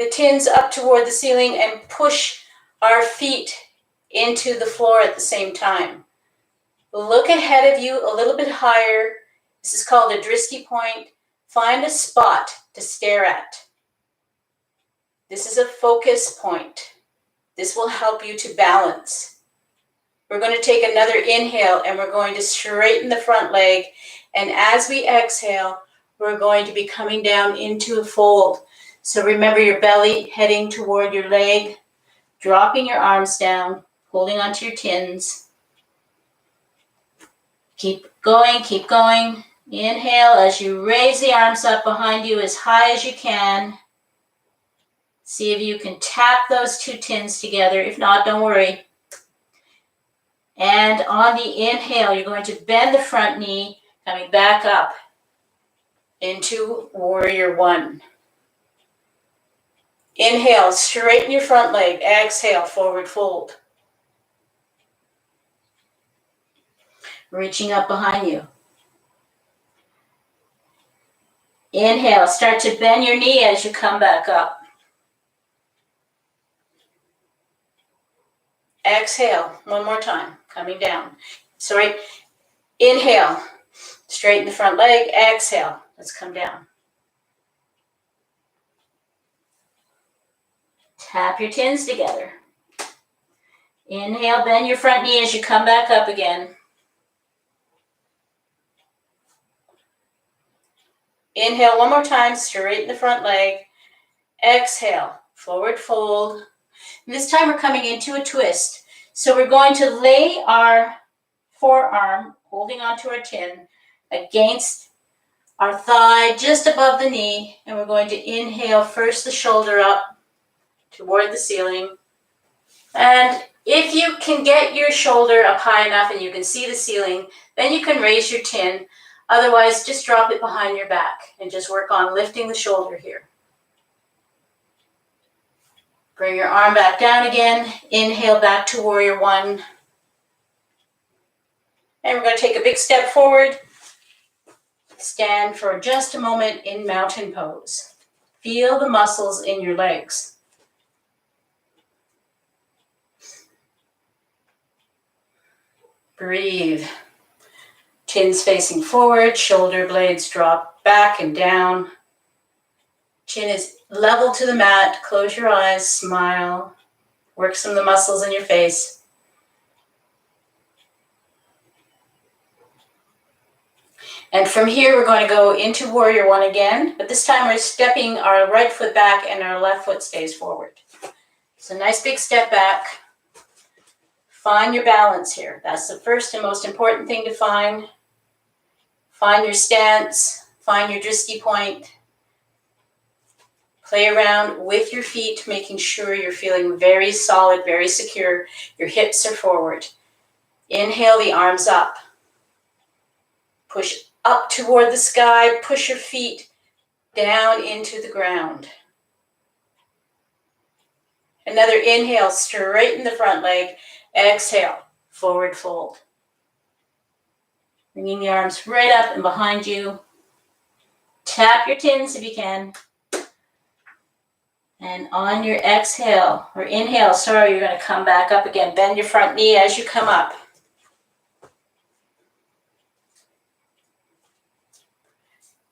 the tins up toward the ceiling and push our feet into the floor at the same time. Look ahead of you a little bit higher. This is called a Drisky point. Find a spot to stare at. This is a focus point. This will help you to balance. We're going to take another inhale and we're going to straighten the front leg. And as we exhale, we're going to be coming down into a fold. So remember your belly heading toward your leg, dropping your arms down, holding onto your tins. Keep going, keep going. Inhale as you raise the arms up behind you as high as you can. See if you can tap those two tins together. If not, don't worry. And on the inhale, you're going to bend the front knee, coming back up into Warrior One. Inhale, straighten your front leg. Exhale, forward fold. Reaching up behind you. Inhale, start to bend your knee as you come back up. Exhale, one more time, coming down. Sorry, inhale, straighten the front leg. Exhale, let's come down. Tap your tins together. Inhale, bend your front knee as you come back up again. Inhale one more time, straighten the front leg. Exhale, forward fold. And this time we're coming into a twist. So we're going to lay our forearm, holding onto our tin, against our thigh, just above the knee. And we're going to inhale first the shoulder up toward the ceiling. And if you can get your shoulder up high enough and you can see the ceiling, then you can raise your tin. Otherwise, just drop it behind your back and just work on lifting the shoulder here. Bring your arm back down again. Inhale back to warrior one. And we're going to take a big step forward. Stand for just a moment in mountain pose. Feel the muscles in your legs. Breathe. Chin's facing forward, shoulder blades drop back and down. Chin is level to the mat. Close your eyes, smile. Work some of the muscles in your face. And from here, we're going to go into warrior one again, but this time we're stepping our right foot back and our left foot stays forward. So nice big step back. Find your balance here. That's the first and most important thing to find. Find your stance, find your drishti point. Play around with your feet, making sure you're feeling very solid, very secure. Your hips are forward. Inhale the arms up. Push up toward the sky. Push your feet down into the ground. Another inhale, straighten the front leg. Exhale, forward fold. Bringing the arms right up and behind you. Tap your tins if you can. And on your exhale, or inhale, sorry, you're going to come back up again. Bend your front knee as you come up.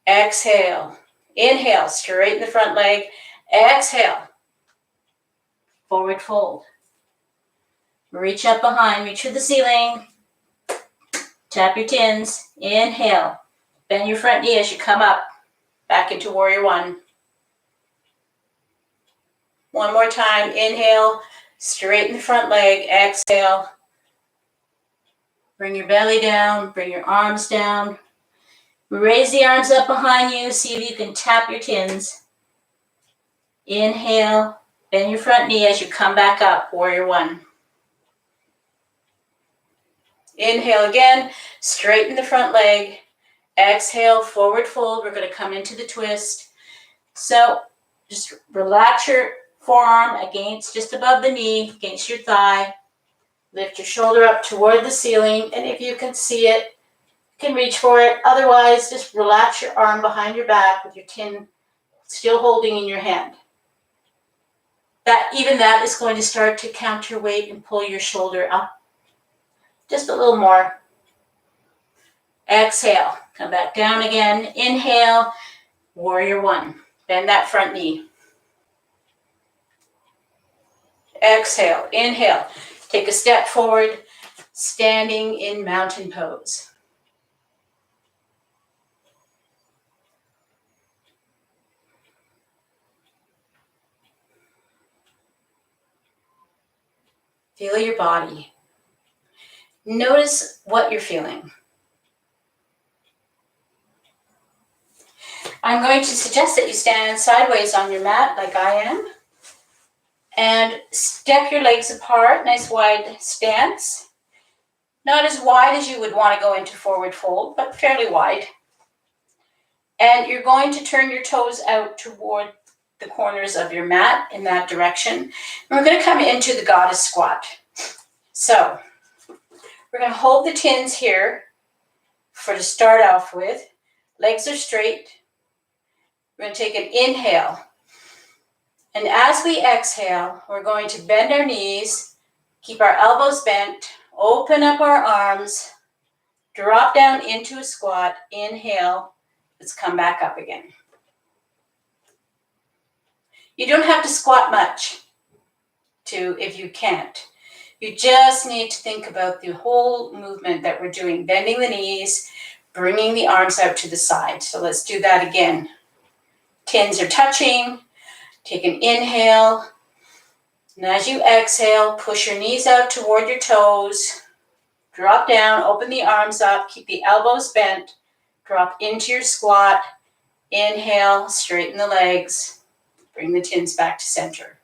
Exhale. Inhale, straighten the front leg. Exhale. Forward fold. Reach up behind, reach for the ceiling. Tap your tins. Inhale. Bend your front knee as you come up. Back into warrior one. One more time. Inhale. Straighten the front leg. Exhale. Bring your belly down. Bring your arms down. Raise the arms up behind you. See if you can tap your tins. Inhale. Bend your front knee as you come back up. Warrior one. Inhale again. Straighten the front leg. Exhale. Forward fold. We're going to come into the twist. So just relax your forearm against, just above the knee, against your thigh. Lift your shoulder up toward the ceiling. And if you can see it, you can reach for it. Otherwise, just relax your arm behind your back with your tin still holding in your hand. Even that is going to start to counterweight and pull your shoulder up just a little more. Exhale. Come back down again. Inhale. Warrior one. Bend that front knee. Exhale. Inhale. Take a step forward. Standing in mountain pose. Feel your body. Notice what you're feeling. I'm going to suggest that you stand sideways on your mat like I am. And step your legs apart, nice wide stance. Not as wide as you would want to go into forward fold, but fairly wide. And you're going to turn your toes out toward the corners of your mat in that direction. And we're going to come into the goddess squat. So we're going to hold the tins here to start off with. Legs are straight. We're going to take an inhale. And as we exhale, we're going to bend our knees, keep our elbows bent, open up our arms, drop down into a squat, inhale, let's come back up again. You don't have to squat much if you can't. You just need to think about the whole movement that we're doing, bending the knees, bringing the arms out to the side. So let's do that again. Tins are touching. Take an inhale. And as you exhale, push your knees out toward your toes. Drop down, open the arms up, keep the elbows bent. Drop into your squat. Inhale, straighten the legs. Bring the tins back to center.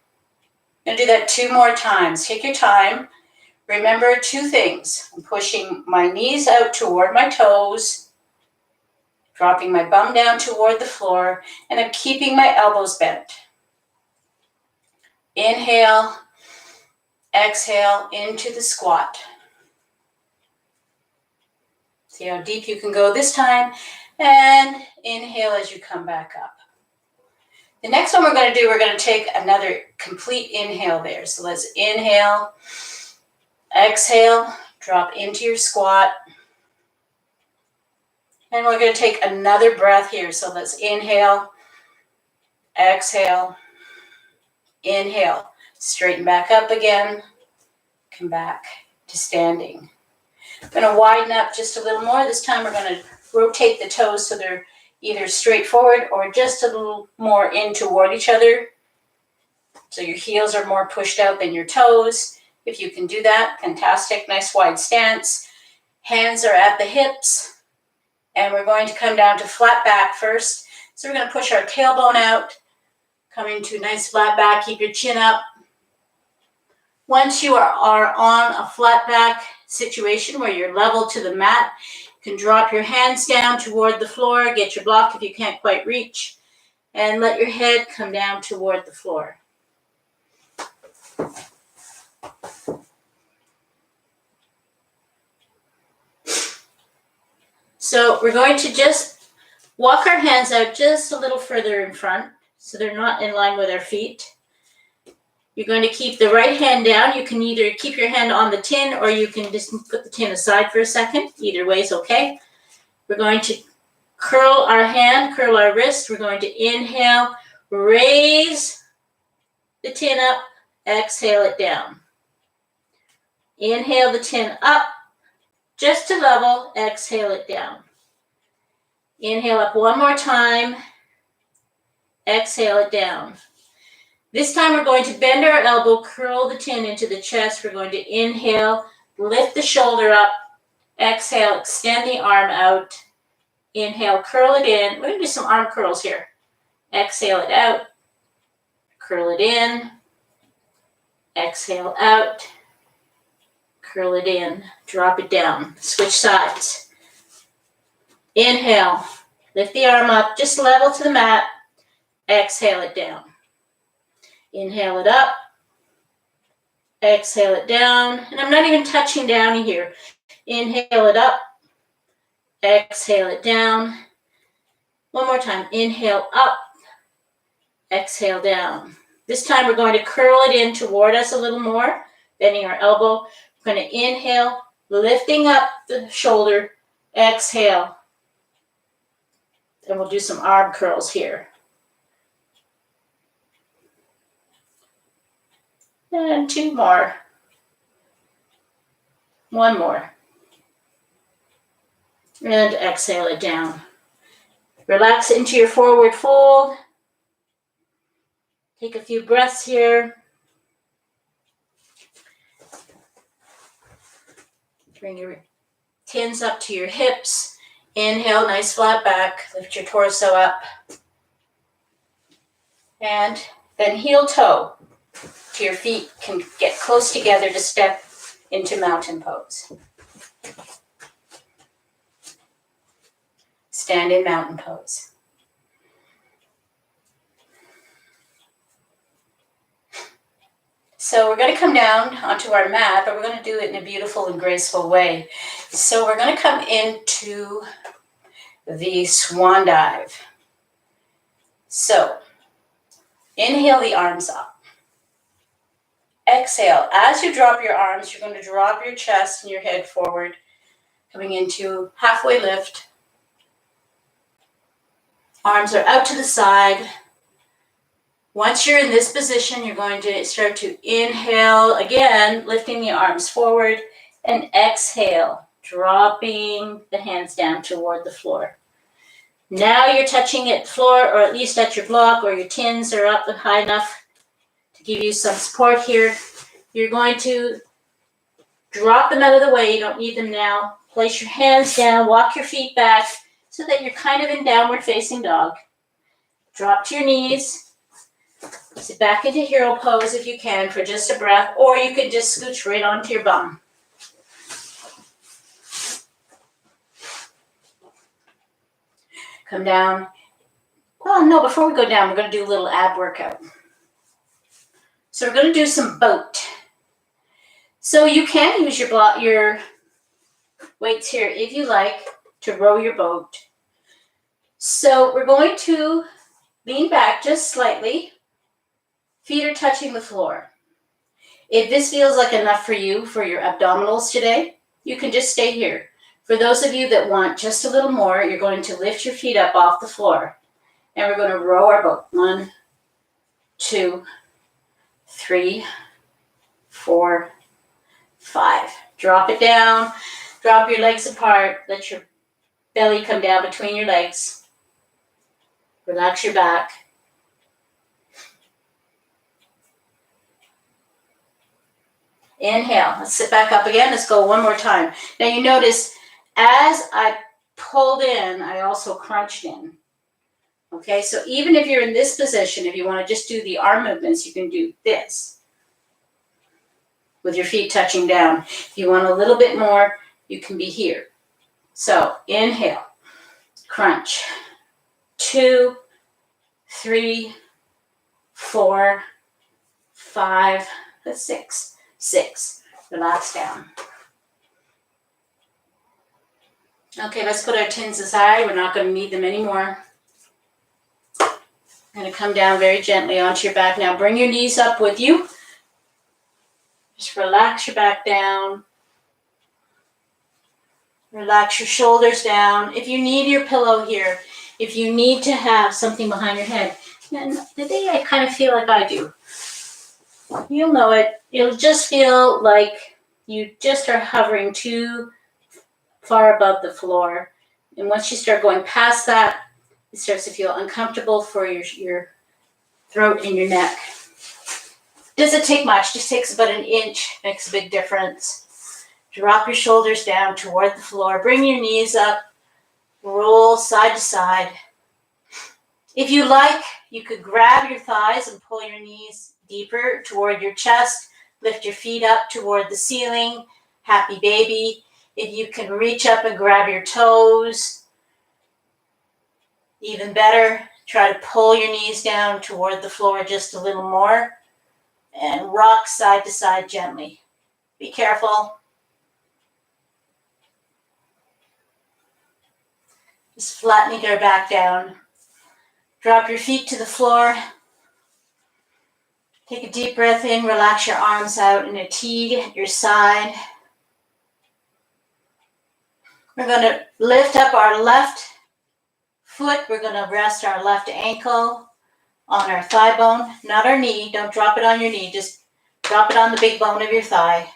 I'm going to do that 2 more times. Take your time. Remember 2 things. I'm pushing my knees out toward my toes, dropping my bum down toward the floor, and I'm keeping my elbows bent. Inhale, exhale into the squat. See how deep you can go this time, and inhale as you come back up. The next one we're going to take another complete inhale there. So let's inhale, exhale, drop into your squat. And we're going to take another breath here. So let's inhale, exhale, inhale. Straighten back up again. Come back to standing. I'm going to widen up just a little more. This time we're going to rotate the toes so they're either straight forward or just a little more in toward each other. So your heels are more pushed out than your toes. If you can do that, fantastic. Nice wide stance. Hands are at the hips. And we're going to come down to flat back first. So we're going to push our tailbone out. Coming to a nice flat back. Keep your chin up. Once you are on a flat back situation where you're level to the mat, you can drop your hands down toward the floor. Get your block if you can't quite reach. And let your head come down toward the floor. So we're going to just walk our hands out just a little further in front so they're not in line with our feet. You're going to keep the right hand down. You can either keep your hand on the tin or you can just put the tin aside for a second. Either way is okay. We're going to curl our hand, curl our wrist. We're going to inhale, raise the tin up, exhale it down. Inhale the tin up, just to level, exhale it down. Inhale up one more time, exhale it down. This time we're going to bend our elbow, curl the tin into the chest. We're going to inhale, lift the shoulder up, exhale, extend the arm out. Inhale, curl it in. We're going to do some arm curls here. Exhale it out, curl it in, exhale out, curl it in, drop it down, switch sides. Inhale, lift the arm up, just level to the mat, exhale it down. Inhale it up, exhale it down, and I'm not even touching down here. Inhale it up, exhale it down. One more time, inhale up, exhale down. This time we're going to curl it in toward us a little more, bending our elbow. We're going to inhale, lifting up the shoulder, exhale. And we'll do some arm curls here. And 2 more. 1 more. And exhale it down. Relax into your forward fold. Take a few breaths here. Bring your tins up to your hips. Inhale, nice flat back. Lift your torso up. And then heel toe to your feet can get close together to step into mountain pose. Stand in mountain pose. So we're going to come down onto our mat, but we're going to do it in a beautiful and graceful way. So we're going to come into the Swan Dive. So inhale the arms up. Exhale. As you drop your arms, you're going to drop your chest and your head forward, coming into halfway lift. Arms are out to the side. Once you're in this position, you're going to start to inhale again, lifting the arms forward, and exhale, dropping the hands down toward the floor. Now you're touching at the floor, or at least at your block, or your tins are up high enough to give you some support here. You're going to drop them out of the way. You don't need them now. Place your hands down, walk your feet back so that you're kind of in downward facing dog. Drop to your knees. Sit back into hero pose if you can for just a breath, or you can just scooch right onto your bum. Come down. Well, no, before we go down, we're going to do a little ab workout. So we're going to do some boat. So you can use your weights here if you like to row your boat. So we're going to lean back just slightly. Feet are touching the floor. If this feels like enough for you for your abdominals today, you can just stay here. For those of you that want just a little more, you're going to lift your feet up off the floor. And we're going to row our boat. 1, 2, 3, 4, 5. Drop it down. Drop your legs apart. Let your belly come down between your legs. Relax your back. Inhale. Let's sit back up again. Let's go one more time. Now you notice as I pulled in, I also crunched in. Okay, so even if you're in this position, if you want to just do the arm movements, you can do this with your feet touching down. If you want a little bit more, you can be here. So inhale, crunch. 2, 3, 4, 5, 6. 6. Relax down. Okay, let's put our tins aside. We're not going to need them anymore. I'm going to come down very gently onto your back. Now bring your knees up with you. Just relax your back down. Relax your shoulders down. If you need your pillow here, if you need to have something behind your head, then today I kind of feel like I do. You'll know it. It'll just feel like you just are hovering too far above the floor. And once you start going past that, it starts to feel uncomfortable for your throat and your neck. Doesn't take much, just takes about an inch, makes a big difference. Drop your shoulders down toward the floor, bring your knees up, roll side to side. If you like, you could grab your thighs and pull your knees deeper toward your chest, lift your feet up toward the ceiling, happy baby. If you can reach up and grab your toes, even better. Try to pull your knees down toward the floor just a little more and rock side to side gently. Be careful. Just flattening our back down. Drop your feet to the floor. Take a deep breath in. Relax your arms out in a T at your side. We're going to lift up our left foot. We're going to rest our left ankle on our thigh bone, not our knee. Don't drop it on your knee. Just drop it on the big bone of your thigh.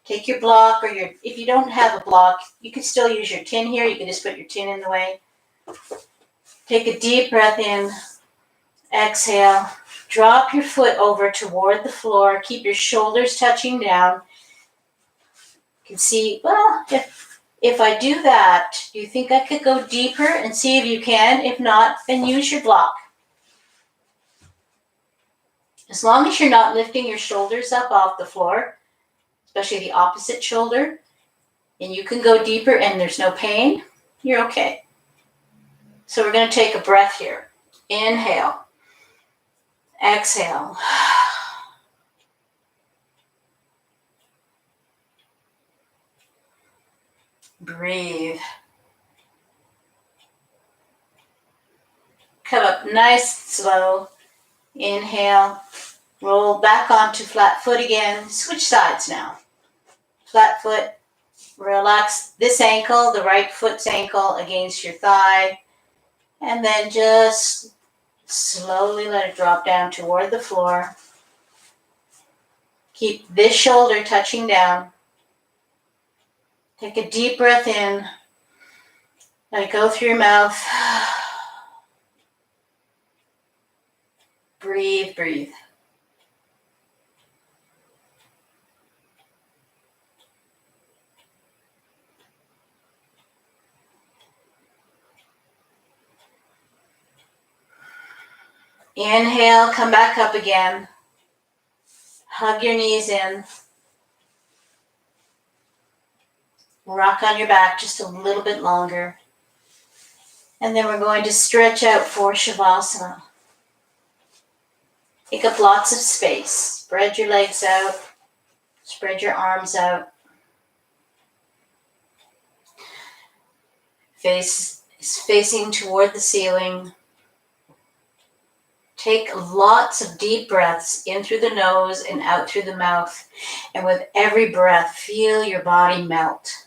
Take your block, or if you don't have a block, you can still use your tin here. You can just put your tin in the way. Take a deep breath in. Exhale. Drop your foot over toward the floor. Keep your shoulders touching down. You can see, well, if I do that, do you think I could go deeper and see if you can? If not, then use your block. As long as you're not lifting your shoulders up off the floor, especially the opposite shoulder, and you can go deeper and there's no pain, you're okay. So we're going to take a breath here. Inhale. Exhale. Breathe. Come up nice, slow. Inhale. Roll back onto flat foot again. Switch sides now. Flat foot. Relax this ankle, the right foot's ankle against your thigh. And then just slowly let it drop down toward the floor. Keep this shoulder touching down. Take a deep breath in. Let it go through your mouth. Breathe, breathe. Inhale, come back up again. Hug your knees in. Rock on your back just a little bit longer. And then we're going to stretch out for Savasana. Take up lots of space. Spread your legs out. Spread your arms out. Face is facing toward the ceiling. Take lots of deep breaths in through the nose and out through the mouth. And with every breath, feel your body melt.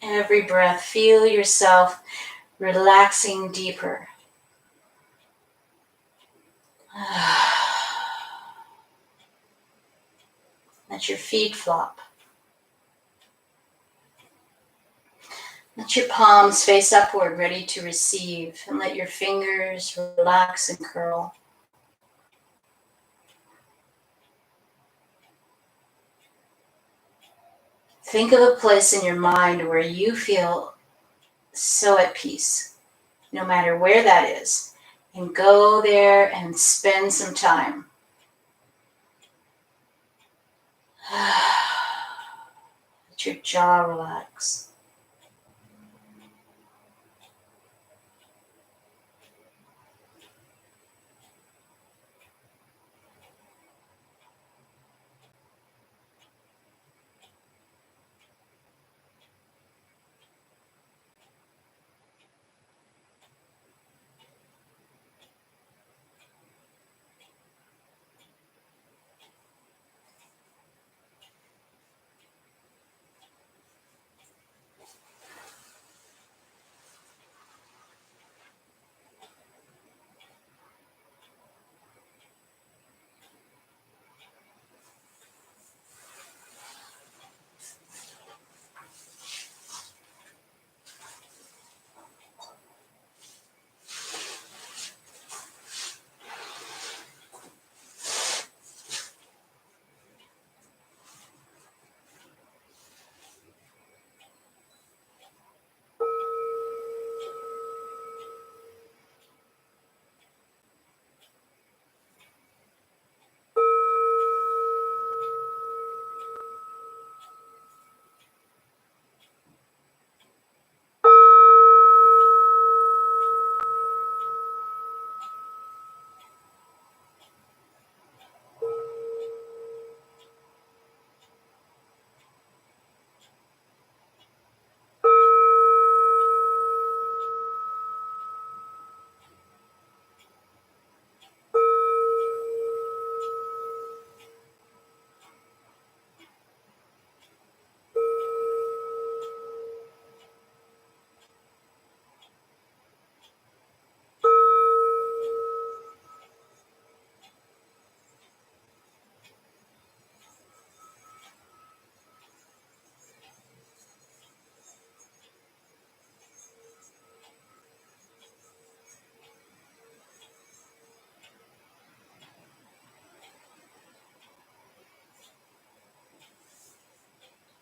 Every breath, feel yourself relaxing deeper. Let your feet flop. Let your palms face upward, ready to receive, and let your fingers relax and curl. Think of a place in your mind where you feel so at peace, no matter where that is, and go there and spend some time. Let your jaw relax.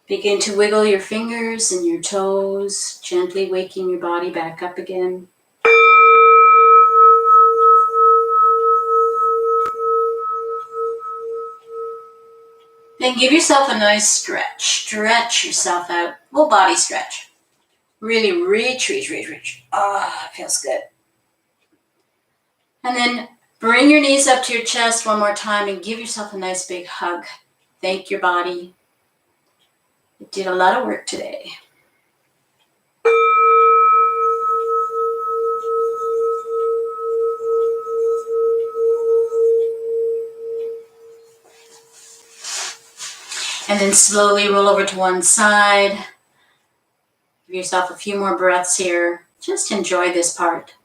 Begin to wiggle your fingers and your toes, gently waking your body back up again. Then give yourself a nice stretch. Stretch yourself out. Full body stretch. Really reach. Ah, it feels good. And then bring your knees up to your chest one more time and give yourself a nice big hug. Thank your body. You did a lot of work today. And then slowly roll over to one side. Give yourself a few more breaths here. Just enjoy this part.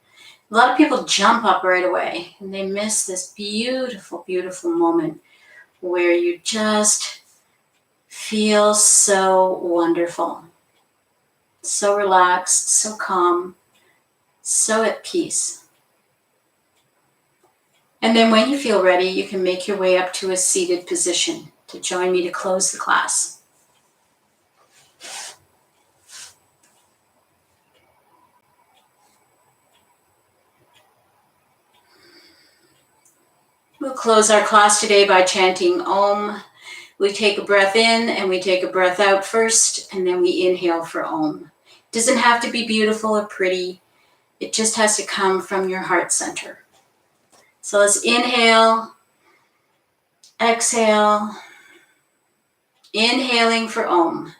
A lot of people jump up right away and they miss this beautiful, beautiful moment where you just feel so wonderful, so relaxed, so calm, so at peace. And then when you feel ready, you can make your way up to a seated position to join me to close the class. We'll close our class today by chanting Om. We take a breath in and we take a breath out first, and then we inhale for Om. It doesn't have to be beautiful or pretty. It just has to come from your heart center. So let's inhale, exhale, inhaling for Om.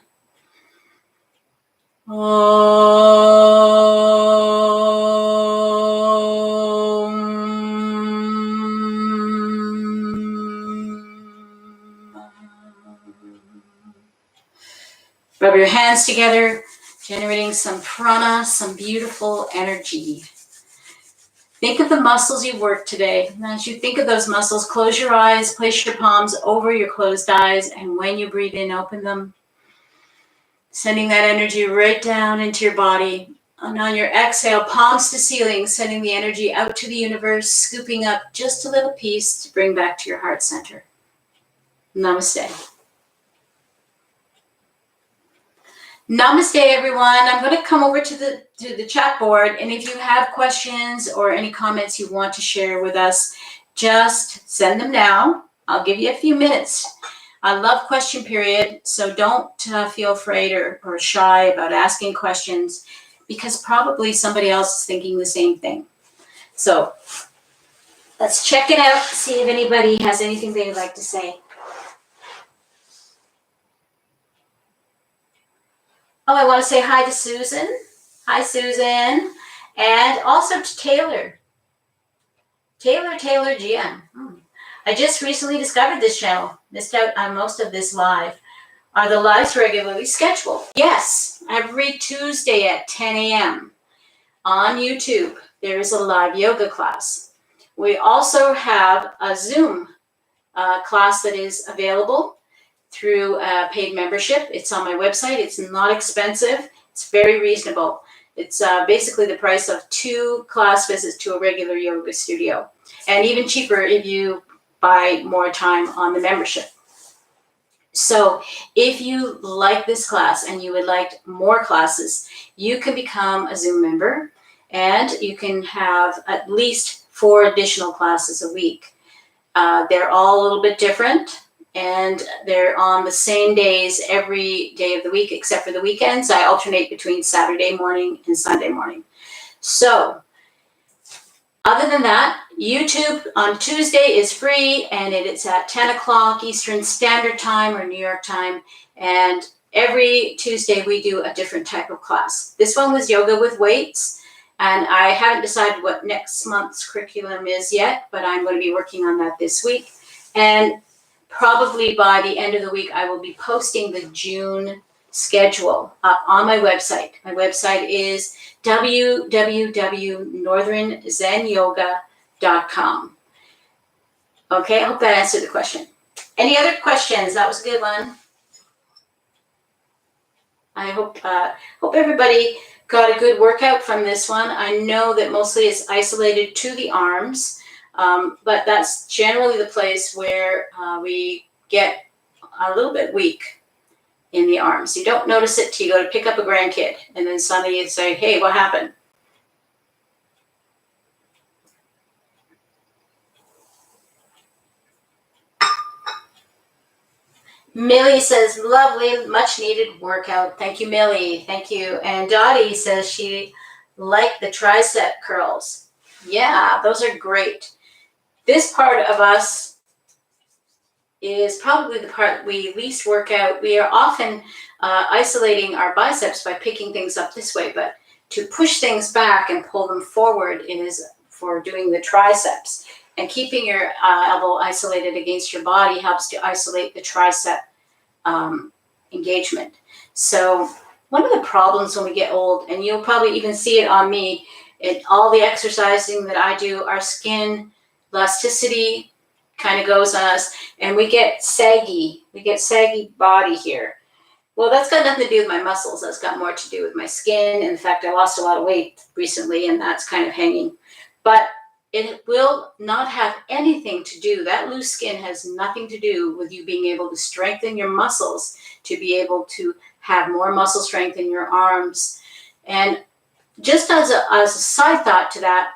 Rub your hands together, generating some prana, some beautiful energy. Think of the muscles you worked today. And as you think of those muscles, close your eyes, place your palms over your closed eyes, and when you breathe in, open them. Sending that energy right down into your body. And on your exhale, palms to ceiling, sending the energy out to the universe, scooping up just a little piece to bring back to your heart center. Namaste. Namaste, everyone. I'm going to come over to the chat board, and if you have questions or any comments you want to share with us, just send them now. I'll give you a few minutes. I love question period, so don't feel afraid or shy about asking questions, because probably somebody else is thinking the same thing. So let's check it out, see if anybody has anything they'd like to say. Oh, I want to say hi to Susan. Hi, Susan. And also to Taylor. Taylor GM. I just recently discovered this channel. Missed out on most of this live. Are the lives regularly scheduled? Yes. Every Tuesday at 10 a.m. on YouTube, there is a live yoga class. We also have a Zoom class that is available through a paid membership. It's on my website. It's not expensive. It's very reasonable. It's basically the price of 2 class visits to a regular yoga studio, and even cheaper if you buy more time on the membership. So if you like this class and you would like more classes, you can become a Zoom member, and you can have at least 4 additional classes a week. They're all a little bit different, and they're on the same days every day of the week, except for the weekends. I alternate between Saturday morning and Sunday morning. So other than that, YouTube on Tuesday is free, and it's at 10 o'clock Eastern Standard Time or New York time. And every Tuesday we do a different type of class. This one was yoga with weights, and I haven't decided what next month's curriculum is yet, but I'm going to be working on that this week. And probably by the end of the week, I will be posting the June schedule up on my website. My website is www.northernzenyoga.com. Okay, I hope that answered the question. Any other questions? That was a good one. I hope everybody got a good workout from this one. I know that mostly it's isolated to the arms, but that's generally the place where we get a little bit weak in the arms. You don't notice it till you go to pick up a grandkid, and then suddenly you say, hey, what happened? Millie says, lovely, much needed workout. Thank you, Millie. Thank you. And Dottie says she liked the tricep curls. Yeah, those are great. This part of us is probably the part we least work out. We are often isolating our biceps by picking things up this way, but to push things back and pull them forward is for doing the triceps. And keeping your elbow isolated against your body helps to isolate the tricep engagement. So one of the problems when we get old, and you'll probably even see it on me, in all the exercising that I do, our skin elasticity kind of goes on us, and we get saggy body here. Well, that's got nothing to do with my muscles. That's got more to do with my skin. In fact, I lost a lot of weight recently, and that's kind of hanging. But it will not have anything to do, that loose skin has nothing to do with you being able to strengthen your muscles, to be able to have more muscle strength in your arms. And just as a side thought to that,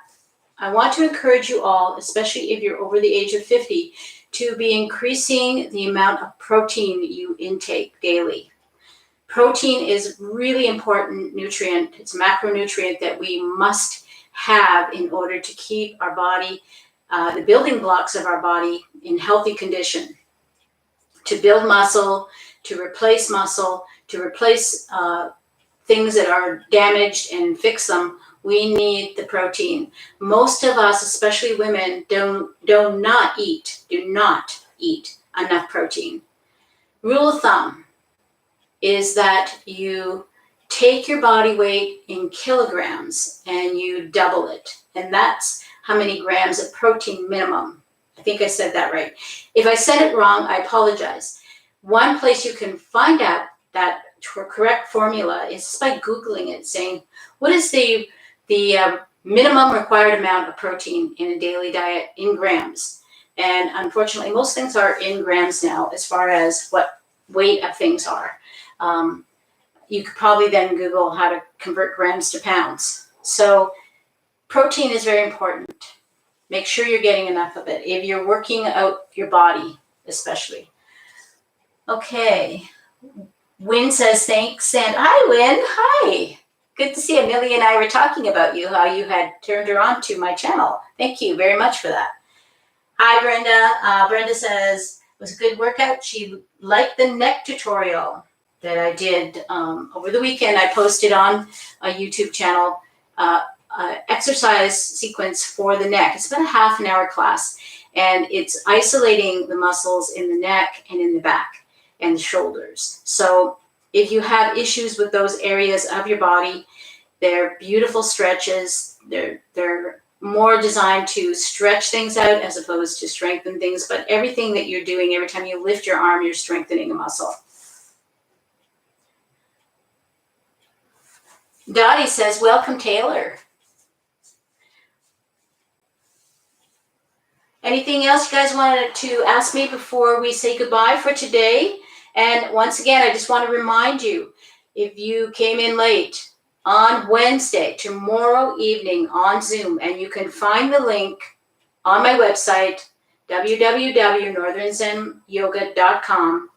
I want to encourage you all, especially if you're over the age of 50, to be increasing the amount of protein you intake daily. Protein is really important nutrient. It's a macronutrient that we must have in order to keep our body, the building blocks of our body, in healthy condition. To build muscle, to replace things that are damaged and fix them, we need the protein. Most of us, especially women, do not eat enough protein. Rule of thumb is that you take your body weight in kilograms and you double it. And that's how many grams of protein minimum. I think I said that right. If I said it wrong, I apologize. One place you can find out that correct formula is by Googling it, saying, what is the minimum required amount of protein in a daily diet in grams? And unfortunately, most things are in grams now as far as what weight of things are. You could probably then Google how to convert grams to pounds. So protein is very important. Make sure you're getting enough of it if you're working out your body, especially. Okay. Wynn says thanks. And hi, Wynn. Hi. Good to see you. Millie and I were talking about you, how you had turned her on to my channel. Thank you very much for that. Hi, Brenda. Brenda says, it was a good workout. She liked the neck tutorial that I did over the weekend. I posted on a YouTube channel exercise sequence for the neck. It's about a half an hour class, and it's isolating the muscles in the neck and in the back and the shoulders. So if you have issues with those areas of your body, they're beautiful stretches. They're more designed to stretch things out as opposed to strengthen things. But everything that you're doing, every time you lift your arm, you're strengthening a muscle. Dottie says, welcome, Taylor. Anything else you guys wanted to ask me before we say goodbye for today? And once again, I just want to remind you, if you came in late on Wednesday, tomorrow evening on Zoom, and you can find the link on my website, www.northernzenyoga.com.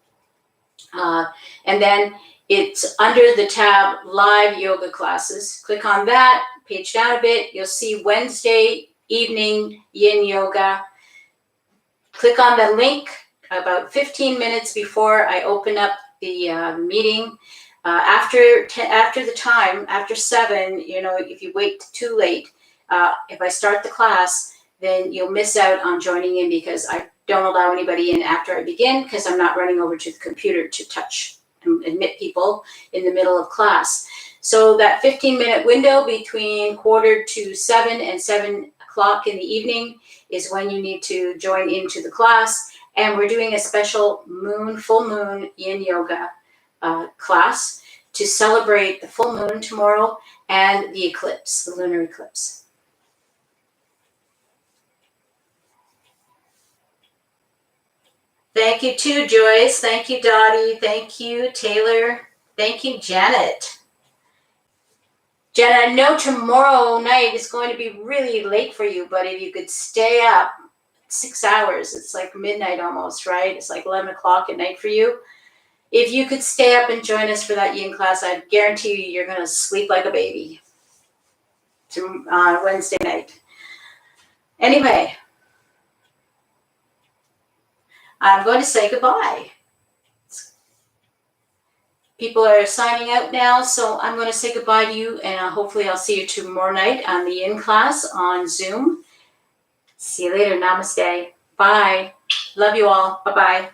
And then it's under the tab Live Yoga Classes. Click on that, page down a bit, you'll see Wednesday evening Yin Yoga. Click on the link about 15 minutes before I open up the meeting. After 7, if you wait too late, if I start the class, then you'll miss out on joining in, because I don't allow anybody in after I begin, because I'm not running over to the computer to touch and admit people in the middle of class. So that 15-minute window between 6:45 and 7 o'clock in the evening is when you need to join into the class. And we're doing a special full moon yin yoga class to celebrate the full moon tomorrow and the eclipse, the lunar eclipse. Thank you too, Joyce. Thank you, Dottie. Thank you, Taylor. Thank you, Janet. Janet, I know tomorrow night is going to be really late for you, but if you could stay up 6 hours, it's like midnight almost, right? It's like 11 o'clock at night for you. If you could stay up and join us for that yin class, I guarantee you're going to sleep like a baby Wednesday night. Anyway, I'm going to say goodbye. People are signing out now, so I'm going to say goodbye to you, and hopefully I'll see you tomorrow night on the yin class on Zoom. See you later. Namaste. Bye. Love you all. Bye-bye.